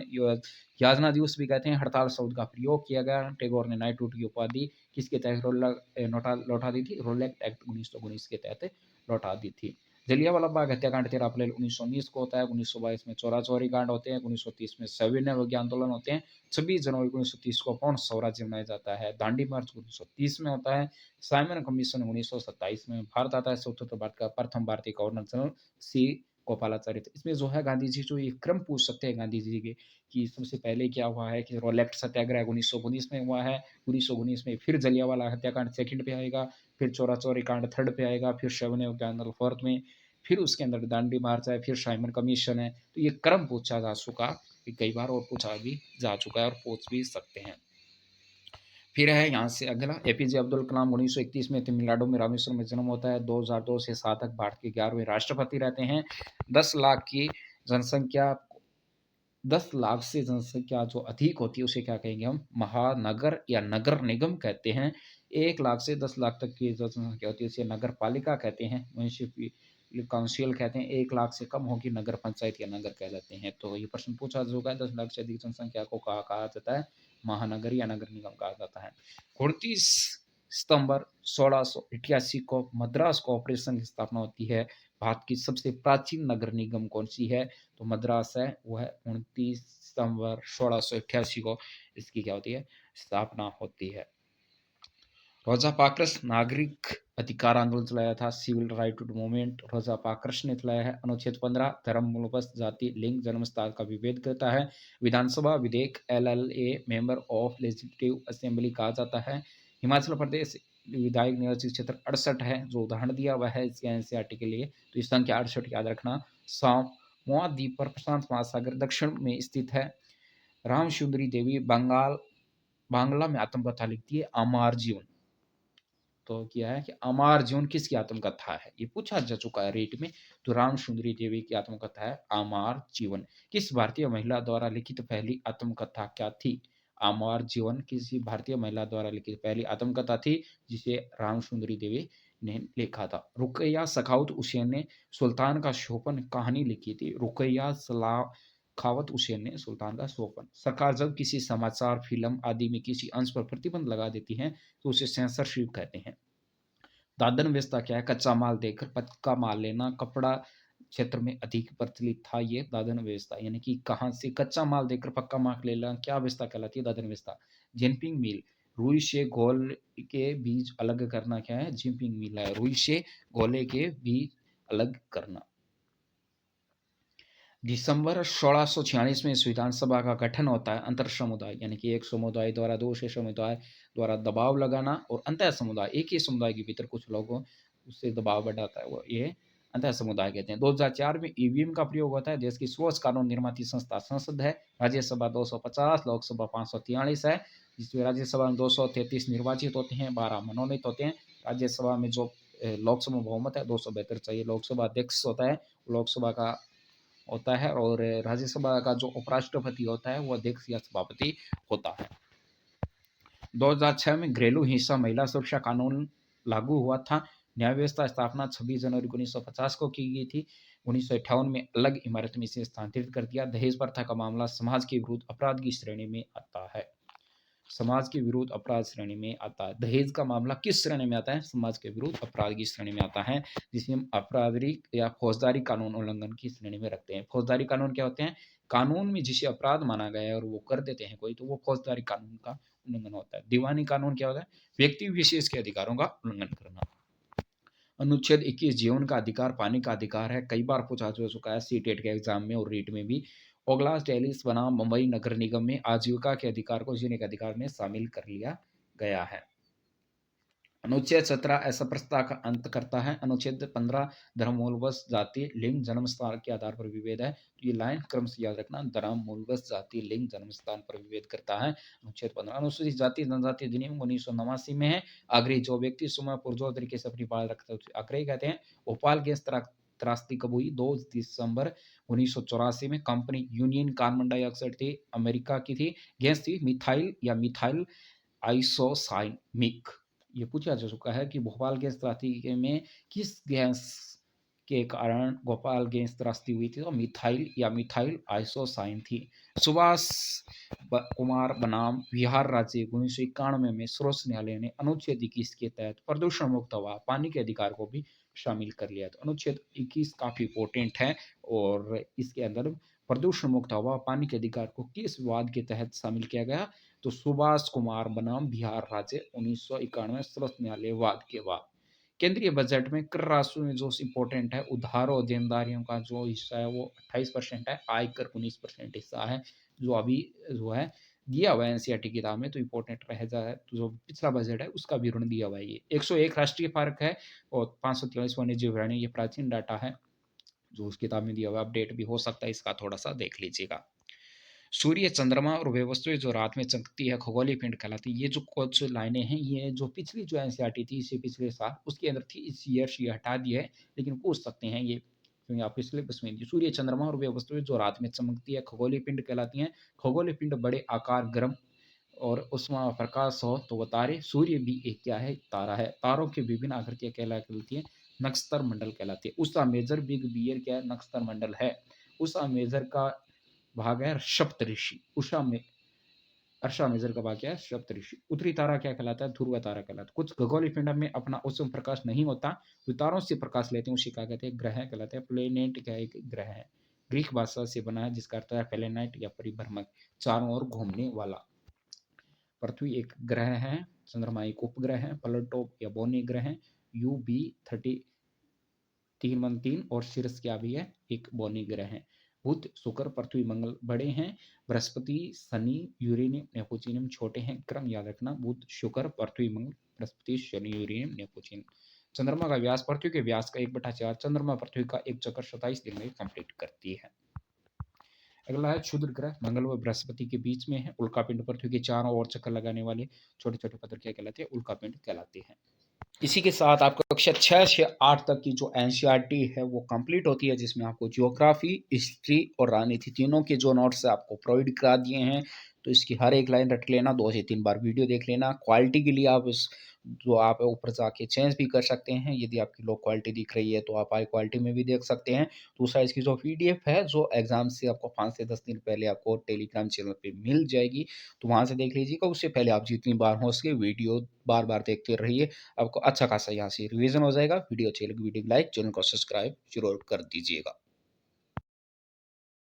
याजना दिवस भी कहते हैं। हड़ताल शब्द का प्रयोग किया गया। टैगोर ने नाइटहुड की उपाधि किसके तहत लौटा दी थी? रोलेक्ट एक्ट 1919 के तहत लौटा दी थी। जलियांवाला बाग हत्याकांड 13 अप्रैल 1919 को होता है। 1922 में चौरा चौरी कांड होते हैं। 1930 में सविनय अवज्ञा आंदोलन होते हैं। 26 जनवरी 1930 को पूर्ण स्वराज्य मनाया जाता है। दांडी मार्च 1930 में होता है। साइमन कमीशन 1927 में भारत आता है। स्वतंत्र भारत का प्रथम भारतीय गवर्नर जनरल सी गोपालाचार्य। इसमें जो है गांधी जी जो ये क्रम पूछ सकते हैं गांधी जी के कि सबसे पहले क्या हुआ है कि रोलेक्ट सत्याग्रह 1919 में हुआ है। 1919 में फिर जलियांवाला हत्याकांड सेकंड पे आएगा, फिर चौरा चौरी कांड थर्ड पे आएगा, फिर सविनय अवज्ञा आंदोलन फोर्थ में, फिर उसके अंदर दांडी मार्च है, फिर साइमन कमीशन है। तो ये क्रम पूछा जा चुका कि कई बार और पूछा भी जा चुका है और पूछ भी सकते हैं। फिर है यहाँ से अगला एपीजे अब्दुल कलाम 1931 में तमिलनाडु में रामेश्वरम में जन्म होता है। 2002 से 7 तक भारत के 11वें राष्ट्रपति रहते हैं। 10 लाख की जनसंख्या 10 लाख से जनसंख्या जो अधिक होती है उसे क्या कहेंगे हम? महानगर या नगर निगम कहते हैं। 1 लाख से 10 लाख तक की जो जनसंख्या होती है उसे नगर पालिका कहते हैं, म्यूनिसिपल काउंसिल कहते हैं। 1 लाख से कम होगी नगर पंचायत या नगर कहलाते हैं। तो ये प्रश्न पूछा जो है 10 लाख से अधिक जनसंख्या को कहा जाता है महानगर या नगर निगम कहा जाता है। 29 सितंबर 1688 को मद्रास कॉर्पोरेशन की स्थापना होती है। भारत की सबसे प्राचीन नगर निगम कौन सी है? तो मद्रास है, वो है 29 सितंबर 1688 को इसकी क्या होती है? स्थापना होती है। रोजा पाक्रस नागरिक अधिकार आंदोलन चलाया था, सिविल राइट मूवमेंट रोजा पाक्रस ने चलाया है। अनुच्छेद 15 धर्म मूलपस्थ जाति लिंग जन्म स्थान का विभेद करता है। विधानसभा विधेयक LLA member of legislative assembly कहा जाता है। हिमाचल प्रदेश विधायक निर्वाचित क्षेत्र 68 है, जो उदाहरण दिया हुआ है इसके NCERT के लिए, तो इस संख्या 68 याद रखना। सामोआ द्वीप पर प्रशांत महासागर दक्षिण में स्थित है। राम सुंदरी देवी बांग्ला में आत्मकथा लिखती है अमर जीवन। तो क्या है कि अमर जीवन किसकी आत्मकथा है? ये पूछा जा चुका है रेट में। तो राम सुंदरी देवी की आत्मकथा है अमर जीवन। किस भारतीय महिला द्वारा लिखित पहली आत्मकथा क्या थी? अमर जीवन किसी भारतीय महिला द्वारा लिखित पहली आत्मकथा थी जिसे राम सुंदरी देवी ने लिखा था। रुकैया सखावत हुसैन ने सुल्तान का शोपन कहानी लिखी थी। रुकैया सखावत हुसैन ने सुल्तान का शोपन। सरकार जब किसी समाचार फिल्म आदि में किसी अंश पर प्रतिबंध लगा देती है तो उसे सेंसरशिप कहते हैं। दादन व्यवस्था क्या है? कच्चा माल देकर पक्का माल लेना। कपड़ा क्षेत्र में अधिक प्रचलित था ये दादन व्यवस्था, यानी कि कहाँ से कच्चा माल देकर पक्का माल लेना, क्या व्यवस्था कहलाती है? दादन व्यवस्था। जिनपिंग मिल रुई से घोल के बीज अलग करना क्या है? जिनपिंग मिल है, रुई से घोले के बीज अलग करना। दिसंबर 1646 में विधानसभा का गठन होता है। अंतर समुदाय यानी कि एक समुदाय द्वारा दूसरे समुदाय द्वारा दबाव लगाना, और अंतर समुदाय एक ही समुदाय के भीतर कुछ लोगों उससे दबाव बढ़ाता है, वो ये अंतर समुदाय कहते हैं। 2004 में ईवीएम का प्रयोग होता है। देश की स्वच्छ कानून निर्माती संस्था संसद है। राज्यसभा 250, लोकसभा 543 है, जिसमें राज्यसभा में 233 निर्वाचित होते हैं, 12 मनोनीत होते हैं। राज्यसभा में जो लोकसभा बहुमत है 272 चाहिए। लोकसभा अध्यक्ष होता है, लोकसभा का होता है और राज्यसभा का जो उपराष्ट्रपति होता है वो अध्यक्ष या सभापति होता है। 2006 में घरेलू हिंसा महिला सुरक्षा कानून लागू हुआ था। न्याय व्यवस्था स्थापना 26 जनवरी 1950 को की गई थी। 1958 में अलग इमारत में इसे स्थानांतरित कर दिया। दहेज प्रथा का मामला समाज के विरुद्ध अपराध की श्रेणी में आता है। समाज के विरुद्ध अपराध श्रेणी में आता है। दहेज का मामला किस श्रेणी में आता है? समाज के विरुद्ध अपराध की श्रेणी में आता है, जिसे हम आपराधिक या फौजदारी कानून उल्लंघन की श्रेणी में रखते हैं। फौजदारी कानून क्या होते हैं? कानून में जिसे अपराध माना गया है और वो कर देते हैं कोई, तो वो फौजदारी कानून का उल्लंघन होता है। दीवानी कानून क्या होता है? व्यक्ति विशेष के अधिकारों का उल्लंघन करना। अनुच्छेद 21 जीवन का अधिकार, पानी का अधिकार है। कई बार पूछा जा चुका है सीटेट के एग्जाम में और रीट में भी। ओगलास टेलिस बनाम मुंबई नगर निगम में आजीविका के अधिकार को जीने के अधिकार में शामिल कर लिया गया है। अनुच्छेद 17 असमप्रसता का अंत करता है। अनुच्छेद 15 धर्म मूलवश जाति लिंग जन्म स्थान के आधार पर विभेद है। तो ये लाइन क्रम से याद रखना, धर्म मूलवश जाति लिंग जन्म स्थान पर विभेद करता है। अनुच्छेद 15 अनुसूचित जाति जनजाति अधिनियम 1989 में है। आग्रही जो व्यक्ति सुमा पुरजोर तरीके से अपनी बात रखते हैं आग्रही कहते हैं। भोपाल गैस त्रासदी कब हुई? 2 दिसंबर 1984 में। कंपनी यूनियन कार्बन डाइऑक्साइड थी, अमेरिका की थी। गैस थी मिथाइल या मिथाइल आइसोसाइनिक। ये पूछा जा चुका है कि भोपाल गैस त्रासदी में किस गैस के कारण भोपाल गैस त्रासदी हुई थी? तो मिथाइल या मिथाइल आइसोसाइन थी। सुभाष कुमार बनाम बिहार राज्य 1991 में सर्वोच्च न्यायालय ने अनुच्छेद 21 के तहत प्रदूषण मुक्त हवा पानी के अधिकार को भी शामिल कर लिया। तो अनुच्छेद 21 काफी इंपॉर्टेंट है और इसके अंदर प्रदूषण मुक्त हवा पानी के अधिकार को किस वाद के तहत शामिल किया गया? तो सुभाष कुमार बनाम बिहार राज्य 1991 सर्वोच्च न्यायालय वाद के बाद। केंद्रीय बजट में कर राशि में जो इम्पोर्टेंट है, उधारों देनदारियों का जो हिस्सा है वो 28% है, आयकर 19% हिस्सा है, जो अभी जो है दिया हुआ है एनसीईआरटी किताब में, तो इम्पोर्टेंट रह जाए। तो जो पिछला बजट है उसका विवरण दिया हुआ है। ये 101 राष्ट्रीय पार्क है और 543 वन्य जीव अभयारण्य, ये प्राचीन डाटा है जो उस किताब में दिया हुआ। अपडेट भी हो सकता है, इसका थोड़ा सा देख लीजिएगा। सूर्य, चंद्रमा और वे वस्तुएं जो रात में चमकती है खगोलीय पिंड कहलाती है। ये जो कुछ लाइनें हैं ये जो पिछली जो एनसीईआरटी थी इससे पिछले साल उसके अंदर थी, इस ईयर ये हटा दी है, लेकिन पूछ सकते हैं ये क्योंकि आपके सिलेबस में थी। सूर्य, चंद्रमा और वे वस्तुएं जो रात में चमकती है खगोलीय पिंड कहलाती हैं। खगोलीय पिंड बड़े आकार, गर्म और उसमें प्रकाश हो तो वो तारे। सूर्य भी एक क्या है? तारा है। तारों की विभिन्न आकृतियां कहलाती है नक्षत्र मंडल कहलाती है। उषा मेजर बिग बियर क्या है? नक्षत्र मंडल है। उषा मेजर का भाग है सप्तऋषि। उषा में अर्षा मेजर का भाग क्या है? सप्तऋषि। उत्तरी तारा क्या कहलाता है? ध्रुव तारा कहलाता है। कुछ खगोलीय पिंड में अपना उच्च प्रकाश नहीं होता, जो तारों से प्रकाश लेते हैं उसी क्या कहते हैं? ग्रह कहलाते हैं। प्लेनेट क्या एक ग्रह है, ग्रीक भाषा से बना है जिसका अर्थ है प्लेनेट या परिभ्रमक, चारों ओर घूमने वाला। पृथ्वी एक ग्रह है, चंद्रमा एक उपग्रह है, प्लूटो या बोनी ग्रह है, UB-33 और सिरस क्या भी है? एक बोनी ग्रह है। बुध, शुक्र, पृथ्वी, मंगल बड़े हैं। बृहस्पति, शनि, यूरेनियम, नेपोचियम छोटे हैं। क्रम याद रखना, बुध, शुक्र, पृथ्वी, मंगल, बृहस्पति, शनि, यूरेनियम, नेपोचियम। चंद्रमा का व्यास पृथ्वी के व्यास का 1/4। चंद्रमा पृथ्वी का एक चक्कर 27 दिन में कंप्लीट करती है। अगला है क्षुद्र ग्रह, मंगल व बृहस्पति के बीच में है। उल्कापिंड पृथ्वी के चारों ओर चक्कर लगाने वाले छोटे छोटे पत्थर क्या कहलाते हैं? उल्कापिंड कहलाते हैं। इसी के साथ आपको कक्षा 6 से 8 तक की जो एनसीईआरटी है वो कंप्लीट होती है, जिसमें आपको ज्योग्राफी, हिस्ट्री और राजनीति तीनों के जो नोट्स आपको प्रोवाइड करा दिए हैं। तो इसकी हर एक लाइन रट लेना, 2 से 3 बार वीडियो देख लेना। क्वालिटी के लिए आप इस जो आप ऊपर जाके चेंज भी कर सकते हैं। यदि आपकी लो क्वालिटी दिख रही है तो आप हाई क्वालिटी में भी देख सकते हैं। दूसरा, इसकी जो पीडीएफ है जो एग्जाम से आपको 5 से 10 दिन पहले आपको टेलीग्राम चैनल पे मिल जाएगी, तो वहाँ से देख लीजिएगा। उससे पहले आप जितनी बार हो सके वीडियो बार बार देखते रहिए, आपको अच्छा खासा यहाँ से रिवीजन हो जाएगा। वीडियो अच्छी लगी वीडियो लाइक, चैनल को सब्सक्राइब जरूर कर दीजिएगा।